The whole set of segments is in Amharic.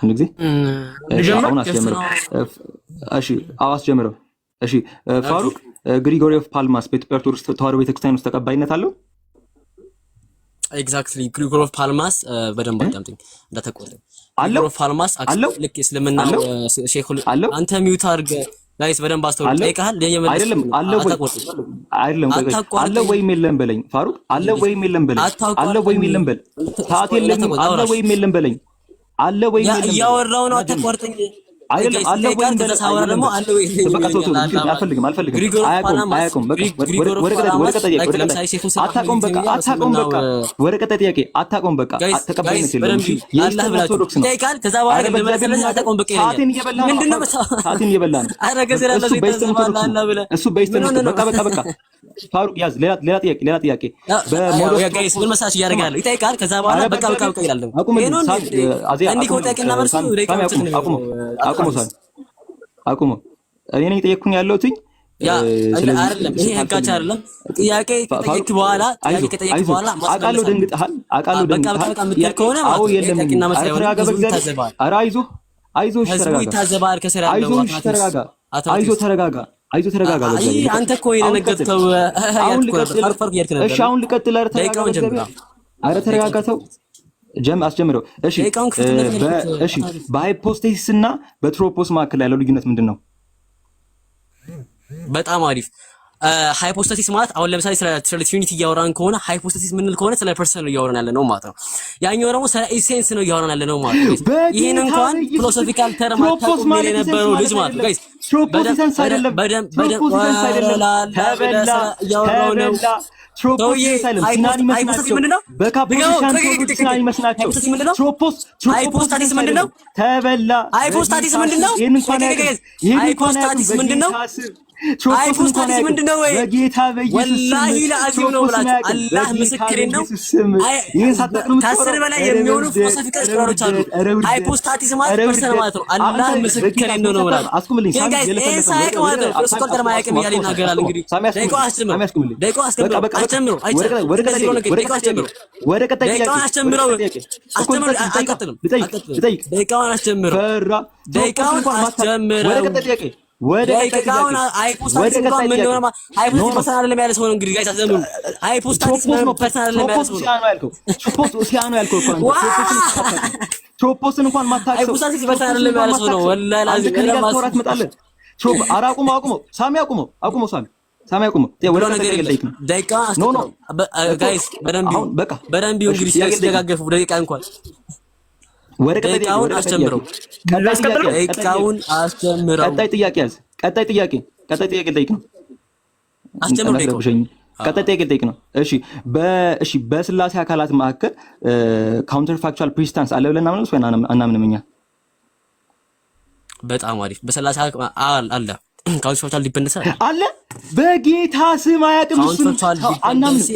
አንድ ጊዜ አሁን አስጀምረው። እሺ አስጀምረው። እሺ ፋሩቅ ግሪጎሪ ኦፍ ፓልማስ በኢትዮጵያ ኦርቶዶክስ ተዋሕዶ ቤተክርስቲያን ውስጥ ተቀባይነት አለው? ኤግዛክትሊ ግሪጎሪ ኦፍ ፓልማስ በደንብ አዳምጠኝ እንዳተቆረጠ ግሪጎሪ ኦፍ ፓልማስ ልክ እስልምና ሼኹ አንተ ሚውት አድርገ ጋይስ በደንብ አስተውል። ጠይቀሃል አይደለም አለ ወይ አይደለም አለ ወይም የለም በለኝ ፋሩቅ አለ ወይም የለም በለኝ አለ ወይም የለም በል ሰዓት የለኝም አለ ወይም የለም በለኝ አለ ወይም የለም ያወራው ነው አትቆርጠኝ አይደለም አለ ወይም ተሳወራ ደግሞ አለ ወይ በቃ ሰው አልፈልግም አያቆም በቃ ወረቀት ጥያቄ አታቆም በቃ ተቀባይነት የለም ያላህ ብላችሁ ጠይቃል ከዛ በኋላ ለመለስ አታቆም በቃ ምንድነው ሰዓትን እየበላ ነው አረገ ዘላለ እሱ በይስተን በቃ ፋሩቅ ያዝ ሌላ ጥያቄ በሞዶ ጋይስ ምን መሳሽ ያደርጋል ይጠይቃል ከዛ በኋላ በቃ ይላል አቁሞ እኔ ነኝ ጠየቅኩኝ ያለሁትኝ ስለዚህ አይደለም ይሄ ህጋች አይደለም ጥያቄ ከጠየቅ በኋላ አቃለው ደንግጠሃል ከሆነ አዎ የለም ኧረ አይዞህ ይታዘባል ከሰራ ያለው ተረጋጋ አንተ እኮ የነገርከው እሺ አሁን ልቀጥል ኧረ ተረጋጋ ተው አስጀምረው እሺ በሃይፖስቴሲስ እና በትሮፖስ መካከል ያለው ልዩነት ምንድነው? በጣም አሪፍ ሃይፖስታሲስ ማለት አሁን ለምሳሌ ስለ ትሪኒቲ እያወራን ከሆነ ሃይፖስታሲስ ምንል ከሆነ ስለ ፐርሰን ነው እያወራን ያለ ነው ማለት ነው። ያኛው ደግሞ ስለ ኤሴንስ ነው እያወራን ያለ ነው ማለት ነው። ይሄን እንኳን ፊሎሶፊካል ተርም አታውቁም የነበረው ልጅ ማለት ነው ጋይስ ትሮፖስ አይደለም እያወራው ነው ሃይፖስታሲስ ምንድነው? ሃይፖስታሲስ ምንድነው? ተበላ ሃይፖስታሲስ ምንድነው? ሃይፖስታሲስ ምንድነው? ሃይፖስታሲስ ምንድነው? በጌታ ወላሂ ለአዚም ነው ብላችሁ አላህ ምስክሬ ነው። ከአስር በላይ የሚሆኑ ፊሎሶፊካል ስኮላሮች አሉ። ሃይፖስታሲስ ማለት ፐርሰን ማለት ነው። አላህ ምስክሬ ነው ብላችሁ አስቁምልኝ ሳይቅ ማለት ነው። ፊሎሶፊካል ተርም አያውቅም እያለ ይናገራል። እንግዲህ ደቂቃ አስጀምረው ወደ ቀጣይ ደቂቃውን አስጀምረው አይቀጥልም። ደቂቃውን አስጀምረው ወደ ደቂቃውን ሃይፖስታሲስ እንኳን ምን እንደሆነ ሃይፖስታሲስ ፐርሰን አይደለም ያለ ሰው ነው። እንግዲህ ጋይስ አዘኑ ሃይፖስታሲስ ፐርሰን አይደለም ያለ ሰው ትሮፖስ ያልከው ትሮፖስን እንኳን ማታውቅ ሰው ሃይፖስታሲስ ፐርሰን አይደለም ያለ ሰው ነው። ወላሂ ላዚም ከራስ መጣለን አቁሞ ሳሚ ወደ ቀጣይ ጠይቅ ነው ደቂቃ ጋይስ በደንብ እንግዲህ ሲደጋገፉ ደቂቃ እንኳን ደቂቃውን አስጀምረው ቀጣይ ጥያቄ ያዝ ቀጣይ ጥያቄ ጠይቅ ነው ቀጣይ ጥያቄ ጠይቅ ነው። እሺ በስላሴ አካላት መካከል ካውንተር ፋክቹዋል ፕሪስታንስ አለ ብለን እናምናለን ወይ አናምንም? እኛ በጣም አሪፍ በስላሴ አለ ካውንተር ዲፔንደንስ አለ በጌታ ስም አያውቅም።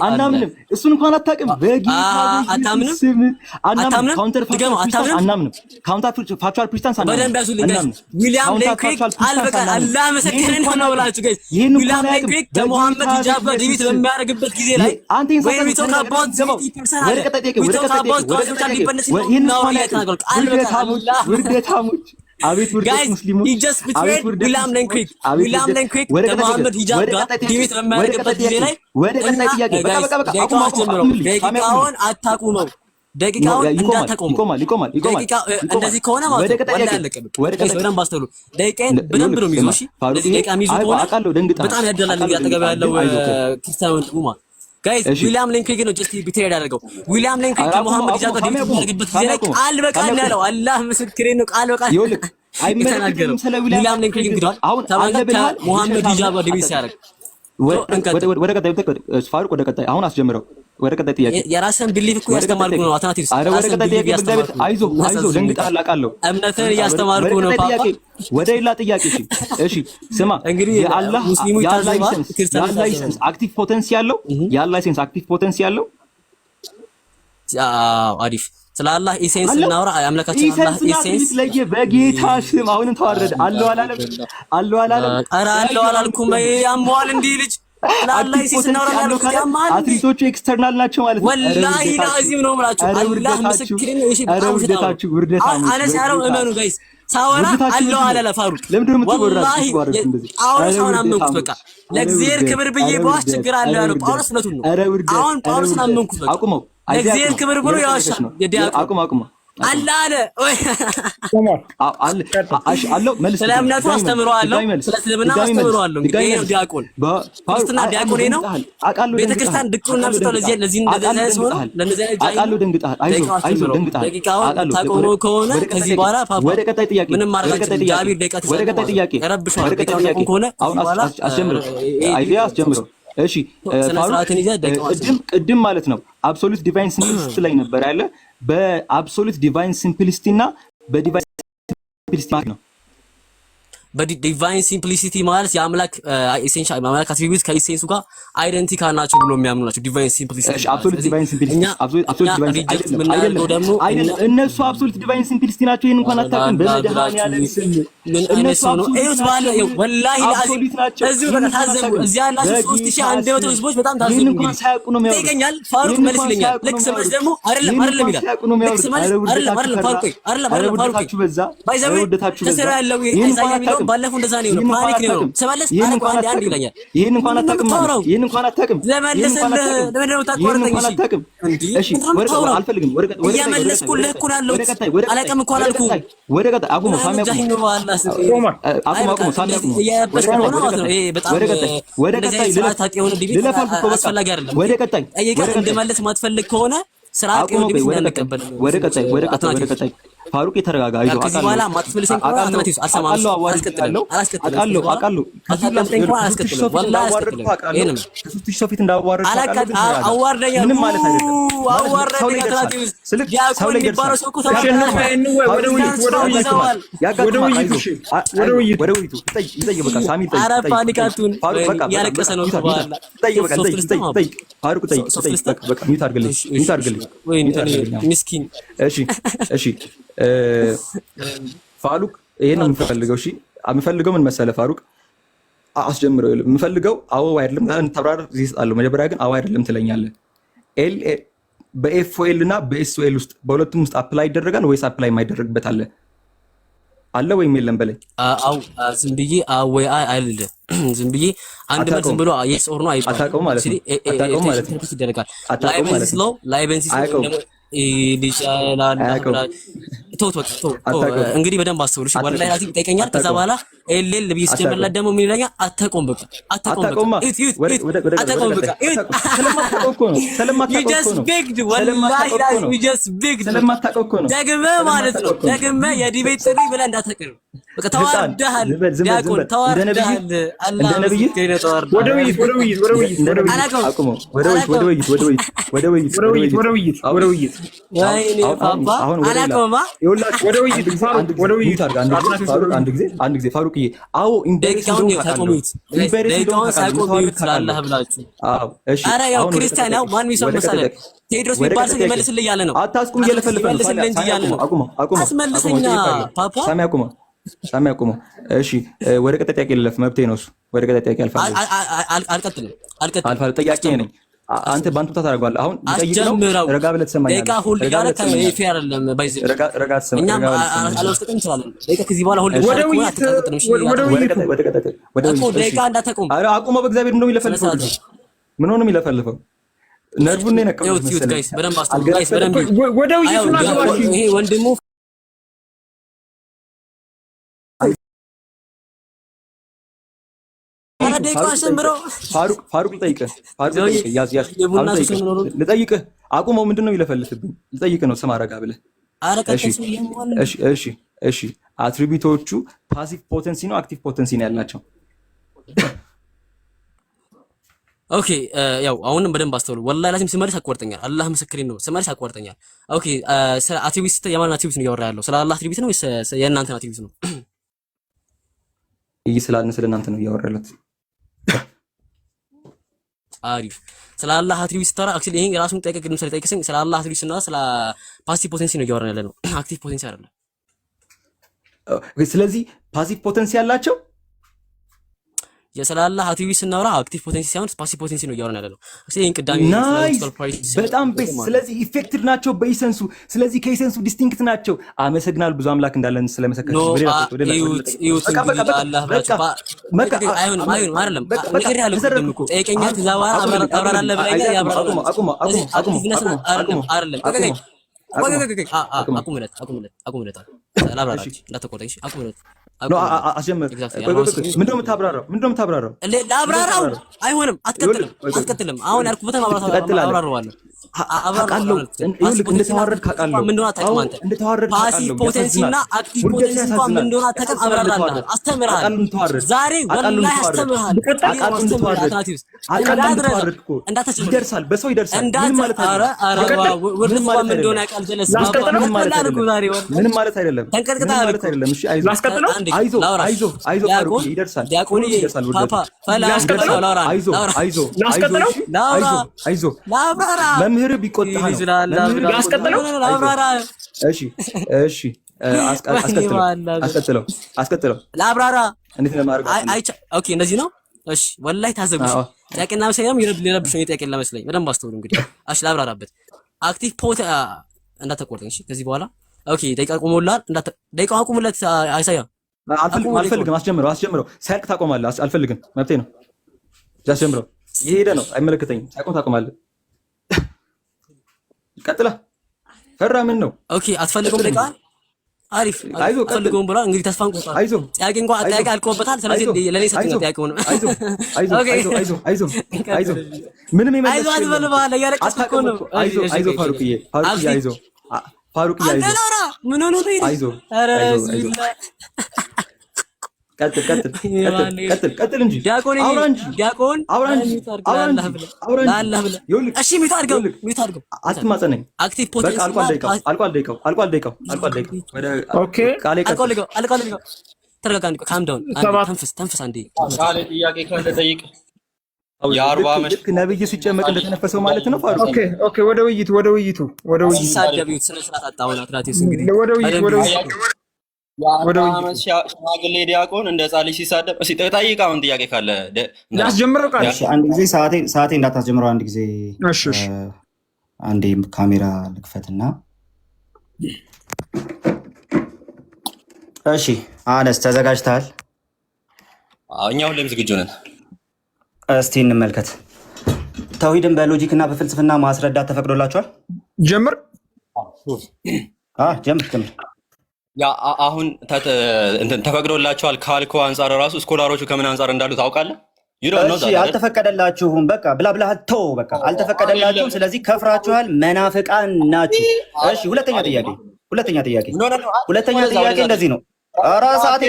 አናምንም እሱን እንኳን አታውቅም። በጌታ ስም አናምንም። ካውንተር ፋክቹዋል ፕሪስታንስ በደንብ ያዙልኝ። ዊሊያም ሌን ክሪክ አልበቃ አላህ መሰከረን ነው ብላችሁ ጋይስ ዊሊያም ሌን ክሪክ ከሙሐመድ ሂጃብ ጋር ዲቤት በሚያደርግበት ጊዜ ላይ ወይ ቶክ አባውት ውርደታሞች አቤት ውርደት ሙስሊሞች ዊሊያም ሌን ክሪክ ከሙሐመድ ሂጃብ ጋር ዲቤት በሚያደርግበት ጊዜ ላይ ወደ ቀጣይ ጥያቄ ደቂቃውን አታቁመው። ደቂቃውን እንዳታቆሙ ይቆማል። እንደዚህ ከሆነ ማለት ወደ በደንብ አስተውሉ። ደቂቃን በደንብ ነው የሚይዘው። እሺ ደቂቃ የሚይዘው ከሆነ በጣም ያደላል። እንግዲህ አጠገብ ያለው ክርስቲያን ወንድሙ ማለት ጋይስ ዊሊያም ሌን ክሪክ ነው ጀስት ቢትሬድ ያደረገው። ዊሊያም ሌን ክሪክ ከሙሐመድ ሂጃብ ጋር ዲቤት በሚያደርግበት ጊዜ ላይ ቃል በቃል ያለው አላህ ምስክሬ ነው። ቃል በቃል አይመለከትም ስለ ዊሊያም ሌን ክሪክ እንግዲህ አሁን ከሙሐመድ ሂጃብ ጋር ዲቤት ሲያደርግ ወደ ቀጣይ ፋሩቅ ወደ ቀጣይ አሁን አስጀምረው። ወደ ቀጣይ ጥያቄ የራስን ቢሊፍ እኮ ያስተማርኩ ነው። አታናቲቭስ ወደ ቀጣይ ጥያቄ አይዞህ ደንግጣል አውቃለሁ። እምነትን ያስተማርኩ ነው። ፓፓ ወደ ሌላ ጥያቄ እሺ ስማ እንግዲህ የአላህ ሙስሊሙ ላይሰንስ አክቲቭ ፖቴንሲ ያለው ላይሰንስ አክቲቭ ፖቴንሲ ያለው አሪፍ ስለ አላህ ኢሴንስ እናውራ። አምላካችን አላህ ኢሴንስ ለየ በጌታ ስም አሁን ተዋረደ አለው አላለም። ኧረ አለው አላልኩም። ያሟል እንዲህ ልጅ ለአላህ ሲስናው ያለው ያማል አትሌቶቹ ኤክስተርናል ናቸው ማለት ነው። ወላሂ ላዚም ነው የምላችሁ። አላህ ምስክሬን ነው። እሺ በጣም ውርደታችሁ አነ ሲያረው እመኑ ጋይስ ሳወራ አለው አላላ ፋሩቅ ወላሂ አሁን ሳውን አመንኩት። በቃ ለእግዚአብሔር ክብር ብዬ በዋስ ችግር አለ ያለው ጳውሎስ እውነቱን ነው። አሁን ጳውሎስን አመንኩት። በቃ አቁመው ለእግዚአብሔር ክብር ብሎ ያዋሻል። አቁመው አለ ወይ አለው መልስ ስለእምነቱ አስተምረዋለሁ። ስለ እስልምና አስተምረዋለሁ። እንግዲህ ይሄ ዲያቆን ክርስትና ዲያቆን ነው። ቤተክርስቲያን ድቁና ምስተው ለዚህ እንደዚህ ነው። ለነዚህ አቃሉ ደንግጣል። አይዞህ ደንግጣል። አቃሉ ታቆሞ ከሆነ ከዚህ በኋላ ፓፓ ወደ ቀጣይ ጥያቄ ምንም ማድረግ ጃቢር ደቂቃ ወደ ቀጣይ ጥያቄ ረብሻው ከሆነ አሁን አስጀምረው አይዲያ አስጀምረው። እሺ ቅድም ማለት ነው አብሶሉት ዲቫይን ሲምፕሊሲቲ ላይ ነበር ያለ በአብሶሉት ዲቫይን ሲምፕሊሲቲ እና በዲቫይን ሲምፕሊሲቲ ማለት ነው። በዲቫይን ሲምፕሊሲቲ ማለት የአምላክ ኤሴንሻል ማምላክ አትሪቢዩት ከኢሴንሱ ጋር አይደንቲካል ናቸው ብሎ የሚያምኑ ናቸው። ዲቫይን ሲምፕሊሲቲ እሺ አብሶሉት ዲቫይን ሲምፕሊሲቲ አብሶሉት ዲቫይን አይደለም እነሱ አብሶሉት ዲቫይን ሲምፕሊሲቲ ናቸው። ይሄን እንኳን አታውቅም። በመድኃኒዓለም ስም እነሱ ነው እዩት ባለ ወላሂ ላዚ እዚሁ በቃ ታዘቡ። እዚህ ያላችሁ 3100 ህዝቦች በጣም ታዘቡ። ይሄን እንኳን ሳያውቁ ነው የሚያወሩት። ይገኛል ፋሩቅ መልስ ይለኛል። ልክ ስመስ ደግሞ አይደለም ይላል። ልክ ስመስ አይደለም ፋሩቅ በዛ ባይዘው ተሰራ ያለው ኢሳይያ ቢለው ባለፈው እንደዛ ነው የሆነው። ፓኒክ ነው ስመለስ አንድ ይለኛል። ይሄን እንኳን አታውቅም። ይሄን እንኳን አታውቅም። ለመለስልህ ለምን ነው ታቋርጠኝ? እሺ ወረቀት አልፈልግም። ወረቀት እየመለስኩልህ እኮ ነው ያለሁት። አላውቅም እኮ አላልኩም። ወረቀት አቁሞ ሳሚ አቁሞ ሳሚ አቁሞ ወደ ቀጣይ እንደመለስ ማትፈልግ ከሆነ ስርዓት ነው ዲቪስ ያለቀበል ወደ ቀጣይ ፋሩቅ የተረጋጋ አይዞህ አቃለው ማትፈልሰን ከሆነ አትመቲስ አሰማለሁ አላስከተለው አቃለው ከሶስት ሺህ ፊት እንዳዋረድ አዋርደኛ ምንም ማለት አይደለም። አዋርደኛ አትላቲስ ሰው ላይ ይባረው ሰው እኮ ወደ ውይይቱ ይጠይቅ በቃ ሳሚ ይጠይቅ ኧረ ፓኒካቱን ያለቀሰ ነው ተባለ ፋሩቅ ጠይቅ በቃ ሚውት አድርግልኝ ምስኪን እሺ ፋሩቅ ይሄን ነው የምፈልገው። እሺ የምፈልገው ምን መሰለህ ፋሩቅ አስጀምረው የምፈልገው አዎ አይደለም ጋር ተብራር ይስጣለሁ። መጀመሪያ ግን አዎ አይደለም ትለኛለህ። ኤል በኤፍኦኤል እና በኤስኦኤል ውስጥ በሁለቱም ውስጥ አፕላይ ይደረጋል ወይስ አፕላይ የማይደረግበት አለ ወይም የለም በለኝ። አው ዝም ብዬ ወይ አይደለም ዝም ብዬ አንድ መልስ ዝም ብሎ የስ ኦር ኖ አይባልም። አታውቀውም ማለት ነው። አታውቀውም ማለት ነው። ይደረጋል ላይቨንስ ነው ላይቨንስ ደግሞ ይዲሻላል እንግዲህ በደንብ አስተውሉ። እሺ ወላሂ ላቲ ይጠይቀኛል። ከዛ በኋላ ኤልኤል ቢስ ጀመርላት ደግሞ ምን ይለኛል? አታውቀውም በቃ አታውቀውም በቃ ደግመህ ማለት ነው ደግመህ የዲቤት ጥሪ ብለህ እንዳትቀርብ በቃ ተዋርደሃል። ዲያቆን ተዋርደሃል። አላህ ወደ ውይይት ወይኔ ፓፓ አላቆማ ወደ ውይይት ወደ ውይይት አንድ ጊዜ ፋሩቅዬ አዎ ደቂቃውን ሳይቆዩት ስላለህ ብላችሁ እሺ ኧረ ያው ክርስቲያን ያው ማን ሚሰው መሰለህ ቴድሮስ የሚባል ሰው ይመልስልህ እያለ ነው። አታስቁም እየለፈልፈ ነው እንጂ እያለ ነው። አስመልሰኛ ፓፓ ሳሚ አቁመው። እሺ ወደ ቀጣይ ጥያቄ ልለፍ። መብቴ ነው እሱ። ወደ ቀጣይ ጥያቄ አልቀጥልም። ጥያቄ ነኝ አንተ ባንቱ ታደርጋለህ። አሁን ጠይቀው ረጋ ብለህ ትሰማኛለህ። ደቂቃ ሁሉ ጋር ከፌር አይደለም ባይዘ ረጋ ትሰማኛለህ። እኛም አልወስደንም እንችላለን። ደቂቃ ከዚህ በኋላ ሁሉ ወደ ውይይት ደቂቃ እንዳታቆም። ኧረ አቁመው በእግዚአብሔር እንደው የሚለፈልፈው ምን ሆነ የሚለፈልፈው ነርቡን ነው የነካው መሰለኝ። ጋይስ በደንብ አስተውሉ። ጋይስ በደንብ ወደ ውይይቱ ናገባሽ። ይሄ ወንድሙ ፋሩቅ ልጠይቅህ ልጠይቅህ አቁመው። ምንድን ነው የሚለፈልፍብኝ? ልጠይቅህ ነው። ስማ ረጋ ብለህ እሺ አትሪቢዩቶቹ ፓሲቭ ፖተንሲ ነው አክቲቭ ፖተንሲ ነው ያላቸው? ኦኬ ያው አሁንም በደንብ አስተውሉ። ወላሂ ላዚም ስመልስ አቋርጠኛል። አላህ ምስክሬን ነው። ስመልስ አቋርጠኛል። ኦኬ ስለ አትሪቢዩት የማን አትሪቢዩት ነው እያወራ ያለው? ስለ አላህ አትሪቢዩት ነው ወይስ የእናንተን አትሪቢዩት ነው? ስላልን ስለ እናንተ ነው እያወራ ያለው። አሪፍ ስለ አላህ አትሪቢዩት ስታወራ አክቹሊ ይሄን ራሱን ጠይቀህ ግን ስለ ጠይቀኝ ስለ አላህ አትሪቢዩት ስናወራ ስለ ፓሲቭ ፖቴንሲ ነው እያወራን ያለ ነው። አክቲቭ ፖቴንሲ አይደለም። ስለዚህ ፓሲቭ ፖቴንሲ ያላቸው የሰላላ ሀቲዊ ስናወራ አክቲቭ ፖቴንሲ ሳይሆን ፓሲቭ ፖቴንሲ ነው እያወራን ያለነው። እሺ ይሄን ቅዳሜ በጣም ቤስ። ስለዚህ ኢፌክትድ ናቸው በኢሰንሱ። ስለዚህ ከኢሰንሱ ዲስቲንክት ናቸው። አመሰግናለሁ ብዙ አምላክ እንዳለን ስለመሰከርሽ። ምንድነው የምታብራራው? ላብራራው አይሆንም። አትቀጥልም። አሁን ያልኩበትን አብራራዋለሁ። እንደተዋረድክ አውቃለሁ። ፓሲቭ ፖቴንሲ እና አክቲቭ ፖቴንሲ ምን እንደሆነ አታውቅም። አብራራለሁ፣ አስተምርሃለሁ። ዛሬ ወላሂ አስተምርሃለሁ። ይደርሳል፣ በሰው ይደርሳል። ምንም ማለት አይደለም። እሺ አይዞህ መምህር ቢቆጣ አስቀጥለው ላብራራ። ኦኬ እንደዚህ ነው። እሺ ወላሂ ታዘቡሽ። ጥያቄና መሰለኝ ሊረብሽ ነው። ጥያቄ ለመስለኝ በደንብ አስተውሉ። እንግዲህ እሺ ላብራራበት። አክቲቭ ፖት እንዳትቆርጠኝ። እሺ ከዚህ በኋላ ኦኬ ደቂቃ ቆሞላል። ደቂቃ አቁሙለት። አይሳያ አልፈልግም። አስጀምረው። ሳያልቅ ታቆማለህ። አልፈልግም። መብቴ ነው። አስጀምረው። የሄደ ነው። አይመለከተኝም። ሳያቆም ታቆማለህ። ቀጥላ ፈራ ምን ነው? ኦኬ አትፈልገውም። ደቂቃ አሪፍ አትፈልገውም ብሏል። እንግዲህ ተስፋን ቆርጧል። ጥያቄ እንኳን ጥያቄ አልቆበታል። ስለዚህ ለኔ ሰጥኝ ነው ጥያቄው ነው። አይዞህ ምንም ይመለስ አትበልባለህ። እያለቀስክ እኮ ነው። አይዞህ ፋሩቅዬ ምን ሆነ ነው? ቀጥል እንጂ ዲያቆን አውራ እንጂ እሺ ሚውት አድርገው አትማጸነኝ። አክቲቭ ፖቴንሲ አልቋል ደቂቃው ኦኬ አልቋል። ተረጋጋ። ካም ዳውን ተንፍስ አንዴ። ጥያቄ ካለ ጠይቅ። የ40 ዓመት ነብይ ሲጨመቅ እንደተነፈሰው ማለት ነው። ፋሩቅ ኦኬ ወደ ውይይቱ ሲሳደብ ስነ ስርዓት አጣውና ትራቴስ እንግዲህ ወደ ውይይቱ ሽማግሌ ዲያቆን እንደ ሕፃን ልጅ ሲሳደብ እስኪ ጠይቅ። አሁን ጥያቄ ካለ ያስጀምረው ቃል አንድ ጊዜ ሰዓቴ እንዳታስጀምረው። አንድ ጊዜ አንዴ ካሜራ ልክፈትና እሺ አነስ ተዘጋጅተሃል? እኛ ሁሌም ዝግጁ ነን። እስቲ እንመልከት። ተውሂድን በሎጂክ እና በፍልስፍና ማስረዳት ተፈቅዶላችኋል? ጀምር። ጀምር። ያ አሁን ተፈቅዶላችኋል ካልከው አንጻር ራሱ ስኮላሮቹ ከምን አንጻር እንዳሉ ታውቃለህ? አልተፈቀደላችሁም። በቃ ብላ ተው። በቃ አልተፈቀደላችሁም። ስለዚህ ከፍራችኋል፣ መናፍቃን ናችሁ። እሺ ሁለተኛ ጥያቄ እንደዚህ ነው። ኧረ ሰዓቴ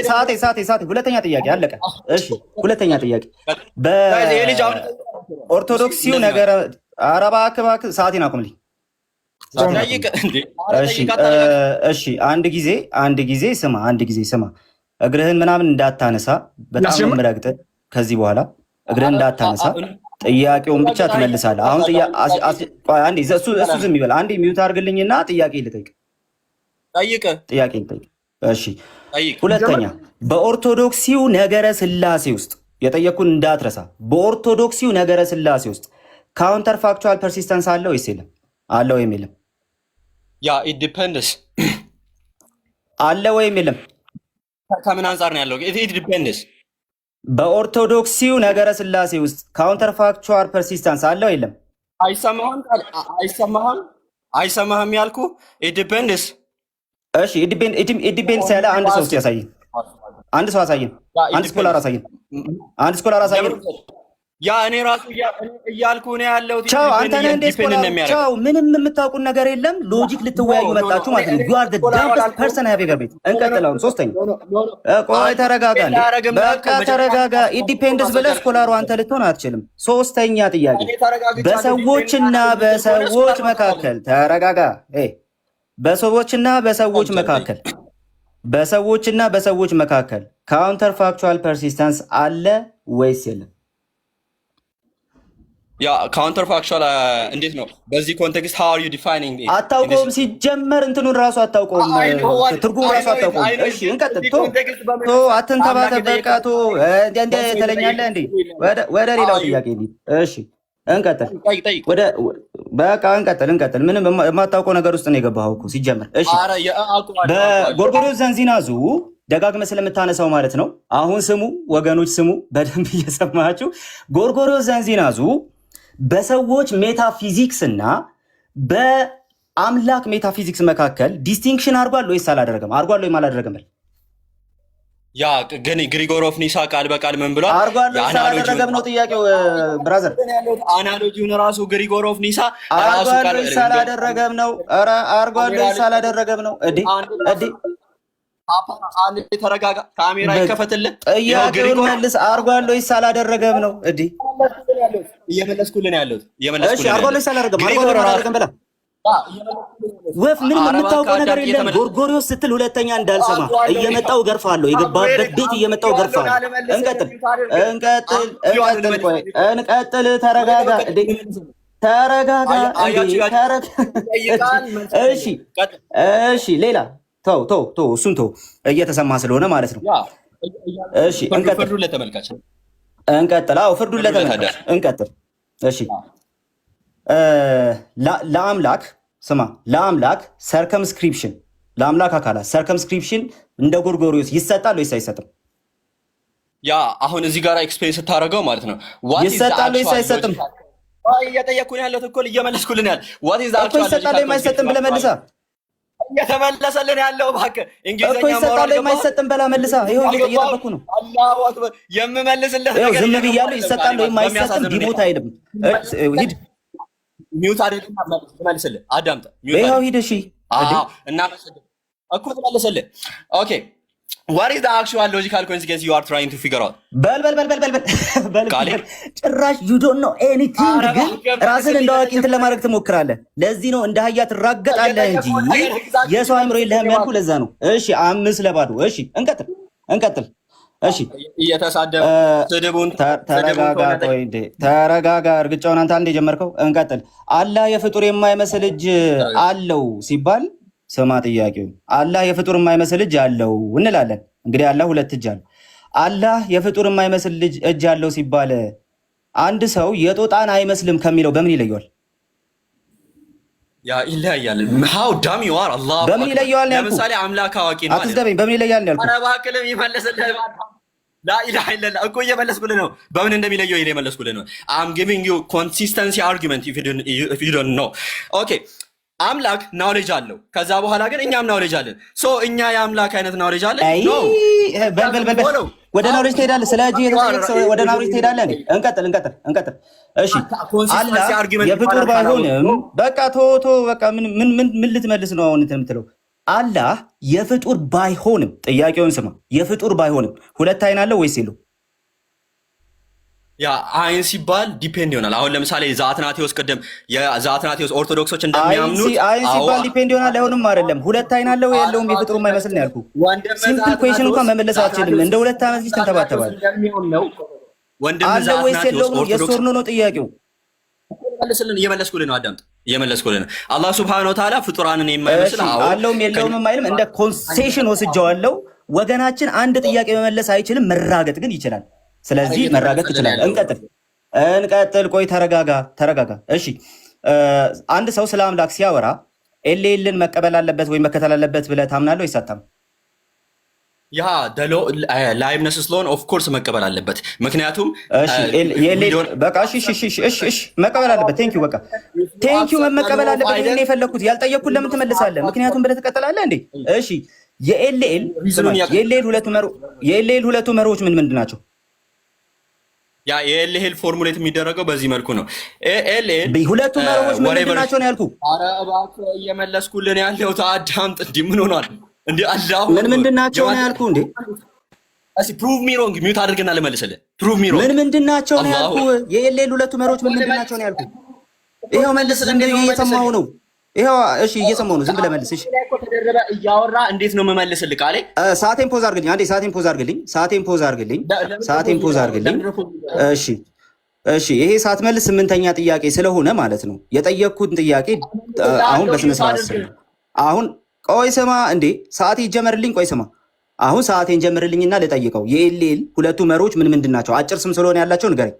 ሁለተኛ ጥያቄ አለቀ። እሺ ሁለተኛ ጥያቄ በኦርቶዶክሲው ነገረ ኧረ እባክህ ሰዓቴን አቁምልኝ። እሺ አንድ ጊዜ ስማ። እግርህን ምናምን እንዳታነሳ፣ በጣም ምረግጥ። ከዚህ በኋላ እግርህን እንዳታነሳ፣ ጥያቄውን ብቻ ትመልሳለህ። አሁን አንዴ እሱ ዝም ይበል። አንዴ ሚውት አድርግልኝና ጥያቄ ልጠይቅ። እሺ ሁለተኛ በኦርቶዶክሲው ነገረ ስላሴ ውስጥ የጠየኩን እንዳትረሳ። በኦርቶዶክሲው ነገረ ስላሴ ውስጥ ካውንተር ፋክቹዋል ፐርሲስተንስ አለ ወይስ የለም? አለ ወይም የለም? ያ ኢት ዲፔንድስ አለ ወይም የለም? ከምን አንጻር ነው ያለው? ኢት ዲፔንድስ። በኦርቶዶክሲው ነገረ ስላሴ ውስጥ ካውንተር ፋክቹዋል ፐርሲስተንስ አለ ወይ የለም? አይሰማህም ያልኩ ኢት ዲፔንድስ። እሺ ኢት ዲፔንድስ ያለ አንድ ሰው ያሳየን። አንድ ሰው አሳየን። አንድ ስኮላር አሳየን። ያ እኔ ራሱ እያልኩ ነው ያለው። ቻው አንተ ነህ እንደ ስኮላር። ቻው ምንም የምታውቁን ነገር የለም። ሎጂክ ልትወያዩ መጣችሁ ማለት ነው። you are the dumbest person I have ever met። እንቀጥላውን ሶስተኛ ቆይ ተረጋጋ። በቃ ተረጋጋ። ኢት ዲፔንድስ ብለህ ስኮላሩ አንተ ልትሆን አትችልም። ሶስተኛ ጥያቄ በሰዎችና በሰዎች መካከል ተረጋጋ። በሰዎችና በሰዎች መካከል ካውንተር ፋክቹዋል ፐርሲስተንስ አለ ወይስ የለም? ያ ካውንተር ፋክቹዋል እንዴት ነው በዚህ ኮንቴክስት how are you defining it? አታውቀውም። ሲጀመር እንትኑን ራሱ አታውቀውም፣ ትርጉም ራሱ አታውቀውም። እሺ እንቀጥል። ቶ አትንተባተብ፣ በቃ ቶ እንደ ተለኛለህ እንዴ? ወደ ሌላው ጥያቄ እንዴ? እሺ እንቀጥል። በቃ እንቀጥል። ምንም የማታውቀው ነገር ውስጥ ነው የገባኸው እኮ ሲጀመር። እሺ በጎርጎርዮስ ዘንዚናዙ ደጋግመህ ስለምታነሳው ማለት ነው። አሁን ስሙ ወገኖች፣ ስሙ በደንብ እየሰማችሁ። ጎርጎርዮስ ዘንዚናዙ በሰዎች ሜታፊዚክስ እና በአምላክ ሜታፊዚክስ መካከል ዲስቲንክሽን አድርጓል ወይስ አላደረገም? አድርጓል ወይም አላደረገም? ያ ግን ግሪጎር ኦፍ ኒሳ ቃል በቃል ምን ብሏል? አድርጓል ወይስ አላደረገም ነው ጥያቄው ብራዘር። አናሎጂውን ራሱ ግሪጎር ኦፍ ኒሳ አድርጓል ወይስ አላደረገም ነው? ኧረ አድርጓል ወይስ አላደረገም ነው? አንድ ተረጋጋ፣ ካሜራ ይከፈትልህ። ጥያቄውን መልስ። አድርጓል ወይስ አላደረገም ነው? እየመለስኩልህ ነው ያለሁት። እሺ አድርጓል ወይስ አላደረገም በላ። ወፍ ምን የምታውቀው ነገር የለም። ጎርጎርዮስ ስትል ሁለተኛ እንዳልሰማ እየመጣው ገርፋለሁ፣ የገባበት ቤት እየመጣው ገርፋለሁ። እንቀጥል። ተረጋጋ። እሺ ሌላ ተው፣ እሱን ተው፣ እየተሰማ ስለሆነ ማለት ነው። እሺ እንቀጥል። ፍርዱን ለተመልካች እንቀጥል። አዎ ፍርዱን ለተመልካች እንቀጥል። እሺ ለአምላክ ስማ፣ ለአምላክ ሰርከምስክሪፕሽን፣ ለአምላክ አካላት ሰርከምስክሪፕሽን እንደ ጎርጎርዮስ ይሰጣል ወይስ አይሰጥም? ያ አሁን እዚህ ጋር ኤክስፔሪንስ ስታደርገው ማለት ነው። ይሰጣል ወይስ አይሰጥም? እየጠየኩን ያለሁት እኮ እየመለስኩልን ያለ ዋት ኢዝ እኮ ይሰጣል ወይስ አይሰጥም ብለህ መልሳ። እየተመለሰልን ያለው እባክህ እንግሊዘኛ እኮ ይሰጣል ወይስ አይሰጥም ብለህ መልሳ። ይኸው እየጠበኩ ነው። አላሁ አክበር። የምመልስልህ ነገር ዝም ብያለሁ። ይሰጣል ወይስ አይሰጥም? ዲሞት አይልም። ሂድ ሚውት አድርግና መልስልህ። አዳምጥ። ይኸው ሂድ። እሺ እና እኮ ትመልስልህ። ኦኬ what is the actual logical consequence you are trying to figure out? በል ጭራሽ you don't know anything፣ ግን ራስን እንዳዋቂ እንትን ለማድረግ ትሞክራለህ። ለዚህ ነው እንደ አህያ ትራገጣለህ እንጂ የሰው አእምሮ የለህም ያልኩህ ለዛ ነው። እሺ 5-2። እሺ እንቀጥል። እሺ እየተሳደበ ስድቡን ተረጋጋ። እርግጫውን አንተ አንዴ ጀመርከው። እንቀጥል። አላህ የፍጡር የማይመስል እጅ አለው ሲባል ስማ ጥያቄው። አላህ የፍጡር የማይመስል እጅ አለው እንላለን። እንግዲህ አላህ 2 እጅ አለው። አላህ የፍጡር የማይመስል እጅ አለው ሲባል አንድ ሰው የጦጣን አይመስልም ከሚለው በምን ይለየዋል? ያ ይለያያል። how dumb you are Allah በምን ይለየዋል ነው ያልኩህ። ለምሳሌ አምላክ አዋቂ ነው። አትስደበኝ። በምን ይለያል ነው ያልኩህ። ኧረ እባክህ ይመለስልህ። ላ ኢላሃ ኢላላህ እኮ እየመለስኩልህ ነው። በምን እንደሚለየው እየመለስኩልህ ነው። I'm giving you consistency argument if you don't know. Okay አምላክ ናውሌጅ አለው። ከዛ በኋላ ግን እኛም ናውሌጅ አለን። ሶ እኛ የአምላክ አይነት ናውሌጅ አለን። በል ወደ ናውሌጅ ትሄዳለህ። ስለ እጅ ወደ ናውሌጅ ትሄዳለህ። እንቀጥል። እሺ አላህ የፍጡር ባይሆንም በቃ ቶ በቃ ምን ልትመልስ ነው አሁን እንትን የምትለው? አላህ የፍጡር ባይሆንም፣ ጥያቄውን ስማ። የፍጡር ባይሆንም 2 አይን አለው ወይስ የለው? ያ አይን ሲባል ዲፔንድ ይሆናል። አሁን ለምሳሌ ዘአትናቴዎስ ቅድም የዘአትናቴዎስ ኦርቶዶክሶች እንደሚያምኑት አይን ሲባል ዲፔንድ ይሆናል። አይሆንም አይደለም። 2 አይን አለው የለውም? የፍጡር የማይመስል ነው ያልኩህ። ሲምፕል ኩዌሽን እንኳን መመለስ አትችልም። እንደ 2 ዓመት ልጅ ተንተባተባለህ። ወንድም አለው ወይስ የለውም? የሶር ነው ጥያቄው። እየመለስኩልህ ነው። አዳምጥ፣ እየመለስኩልህ ነው። አላህ ሱብሃነሁ ወተዓላ ፍጡራንን የማይመስል አለውም የለውም አይልም። እንደ ኮንሴሽን ወስጀዋለሁ። ወገናችን አንድ ጥያቄ መመለስ አይችልም፣ መራገጥ ግን ይችላል። ስለዚህ መራገጥ ይችላል። እንቀጥል። ቆይ ተረጋጋ። እሺ አንድ ሰው ስለ አምላክ ሲያወራ ኤሌልን መቀበል አለበት ወይ መከተል አለበት ብለህ ታምናለህ ወይስ አታምንም? ያ ላይብነስ ስለሆነ ኦፍ ኮርስ መቀበል አለበት። ምክንያቱም በቃ እሺ መቀበል አለበት። ቴንኪው በቃ ቴንኪው መቀበል አለበት። ይሄን የፈለኩት ያልጠየቅኩት ለምን ትመልሳለህ? ምክንያቱም ብለህ ትቀጥላለህ እንዴ? እሺ የኤልኤል ሁለቱ መርሆች ምንድን ናቸው? ያ የኤልኤል ፎርሙሌት የሚደረገው በዚህ መልኩ ነው። ኤልኤል ሁለቱ መርሆች ምንድን ናቸው ነው ያልኩህ። ኧረ እባክህ እየመለስኩልህ ያለው አዳምጥ። እንዲህ ምን ሆኗል እንዴ? አላሁ ምንድን ናቸው ነው ያልኩህ እንዴ? እሺ ፕሩቭ ሚ ሮንግ። ሚውት አድርገና ልመልስልህ። ፕሩቭ ሚ ሮንግ። ምንድን ናቸው ነው ያልኩህ። የኤልኤል ሁለቱ መርሆች ምንድን ናቸው ነው ያልኩህ። ይኸው መልስ። እየሰማሁ ነው። ይኸው እሺ እየሰማሁ ነው። ዝም ብለህ መልስ። እሺ ተደረበ እያወራ እንዴት ነው የምመልስልህ? ቃሌ ሰዓቴን ፖዝ አድርግልኝ። አንዴ ሰዓቴን ፖዝ አድርግልኝ። እሺ እሺ ይሄ ሳትመልስ ስምንተኛ ጥያቄ ስለሆነ ማለት ነው የጠየቅኩትን ጥያቄ አሁን በስነ ስርዓት አሁን ቆይ ስማ እንዴ ሰዓት ይጀመርልኝ። ቆይ ስማ አሁን ሰዓቴን ጀምርልኝና ልጠይቀው። የኤልኤል ሁለቱ መሪዎች ምን ምንድን ናቸው? አጭር ስም ስለሆነ ያላቸው ንገረኝ።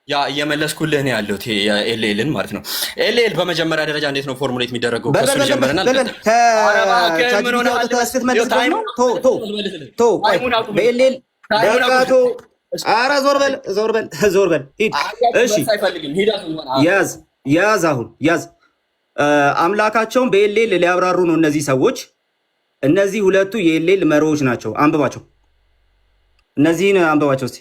ያ እየመለስኩልህ ነው ያለሁት ኤልኤልን ማለት ነው። ኤልኤል በመጀመሪያ ደረጃ እንዴት ነው ፎርሙሌት የሚደረገው? ከሱ ጀምረናል። በኤልኤል በቃቶ ኧረ ዞር በል ዞር በል ዞር በል ሂድ። እሺ ያዝ ያዝ አሁን ያዝ። አምላካቸውን በኤልኤል ሊያብራሩ ነው እነዚህ ሰዎች። እነዚህ ሁለቱ የኤልኤል መሪዎች ናቸው። አንብባቸው፣ እነዚህን አንብባቸው እስቲ።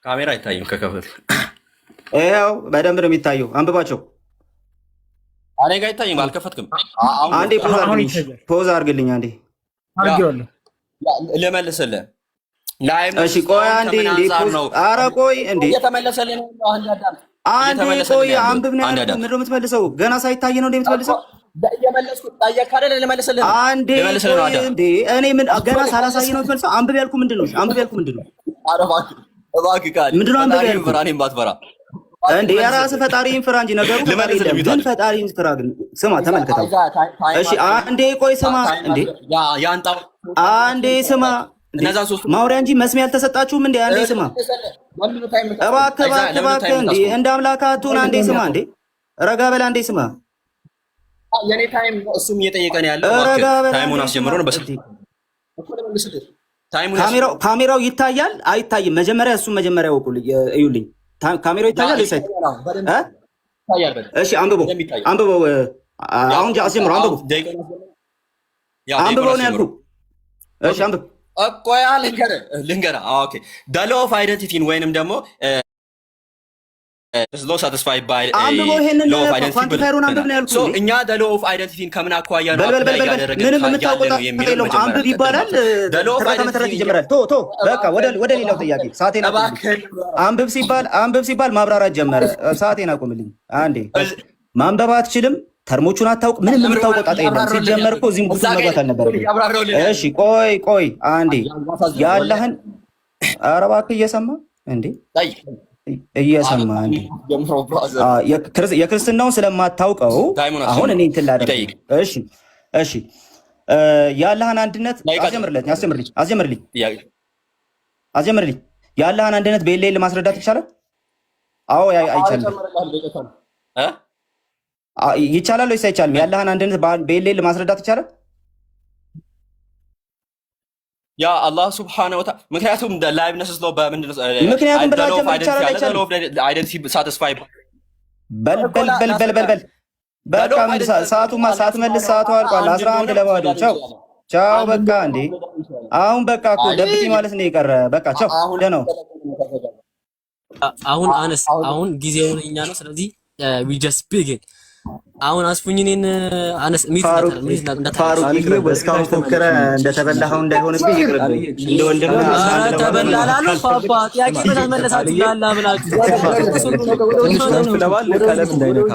ካሜራ አይታይም ከከፈት ይኸው በደንብ ነው የሚታየው። አንብባቸው። እኔ ጋር አይታይም፣ አልከፈትክም። አንዴ ፖዝ አድርግልኝ አንዴ ልመልስልህ። እሺ ቆይ አንዴ ኧረ ቆይ እንዴ እየተመለሰልህ ነው። አንዴ ቆይ አንብብ ነው የምትመልሰው። ገና ሳይታይ ነው እንደምትመልሰው። አንዴ እንዴ እኔ ምን ገና ሳላሳይ ነው የምትመልሰው? አንብብ ያልኩ ምንድን ነው? አንብብ ያልኩ ምንድን ነው? ምንድን ነው አንብብ ያልኩ እንዴ? የራስህ ፈጣሪን ፍራ እንጂ ነገሩ ግን ፈጣሪን ፍራ። ግን ስማ ተመልከተው። እሺ አንዴ ቆይ ስማ እንዴ አንዴ ስማ ማውሪያ እንጂ መስሚያ አልተሰጣችሁም እንዴ? አንዴ ስማ እባክህ እባክህ እንዴ እንደ አምላክ አትሁን። አንዴ ስማ እንዴ ረጋ በል አንዴ ስማ። የኔ ታይም ነው እሱም እየጠየቀን ያለው ታይሙን አስጀምሮ ነው። በስልክ ካሜራው ይታያል አይታይም? መጀመሪያ እሱም መጀመሪያ እዩልኝ። ካሜራው ይታያል ወይስ እሺ አንብበው አንብበው። አሁን አስጀምሮ አንብበው አንብበው ነው ያልኩህ። እሺ አንብብ ቆያ ልንገርህ። ኦኬ the law of identity ወይንም ደግሞ is law satisfied by አንብበው። ይሄንን ኳንቲፋየሩን አንብብ ነው ያልኩህ። እኛ the law of identity ከምን አኳያ ነው ያደረገን? ምንም የምታውቀው የለውም። አንብብ ይባላል ተመተረት ይጀምራል። ቶ በቃ ወደ ሌላው ጥያቄ ሰዓቴን አንብብ ሲባል ማብራራት ጀመረ። ሰዓቴን አቁምልኝ አንዴ። ማንበብ አትችልም፣ ተርሞቹን አታውቅ፣ ምንም የምታውቀው ጣጣ የለም። ሲጀመር እኮ እዚህም ጉድ መግባት አልነበረብኝ። እሺ ቆይ አንዴ ያለህን ኧረ እባክህ እየሰማ እንዴ እየሰማ እንዴ የክርስትናውን ስለማታውቀው አሁን እኔ እንትን ላደርግ። እሺ ያለህን አንድነት አስጀምርልኝ። ያለህን አንድነት በኤልኤል ማስረዳት ይቻላል? አዎ አይቻልም። ይቻላል ወይስ አይቻልም? ያለህን አንድነት በኤልኤል ማስረዳት ይቻላል? ያ አላህ ሱብሓነሁ ወተዓላ ምክንያቱም ላይቭነስ ነው። በምንድን ነው ምክንያቱም ብላችሁ ይቻላል አይቻልም? አይደንቲቲ ሳቲስፋይ በቃ ሰዓቱማ ሳትመልስ ሰዓቱ አልቋል። 11 ለባዶ ቻው በቃ እንዴ አሁን በቃ እኮ ደብቲ ማለት ነው የቀረ። በቃ ቻው ደህናው አሁን ጊዜው እኛ ነው። ስለዚህ we just begin አሁን አስፉኝኔን አነስ ፋሩቅ እስካሁን ፎከረ እንደተበላኸው እንዳይሆንብኝ ይቅርብኝ። እንደ ወንድም ተበላላሉ ፓፓ ጥያቄ በተመለሳችሁ ያላ ብላችሁ ለባል ከለም እንዳይነካ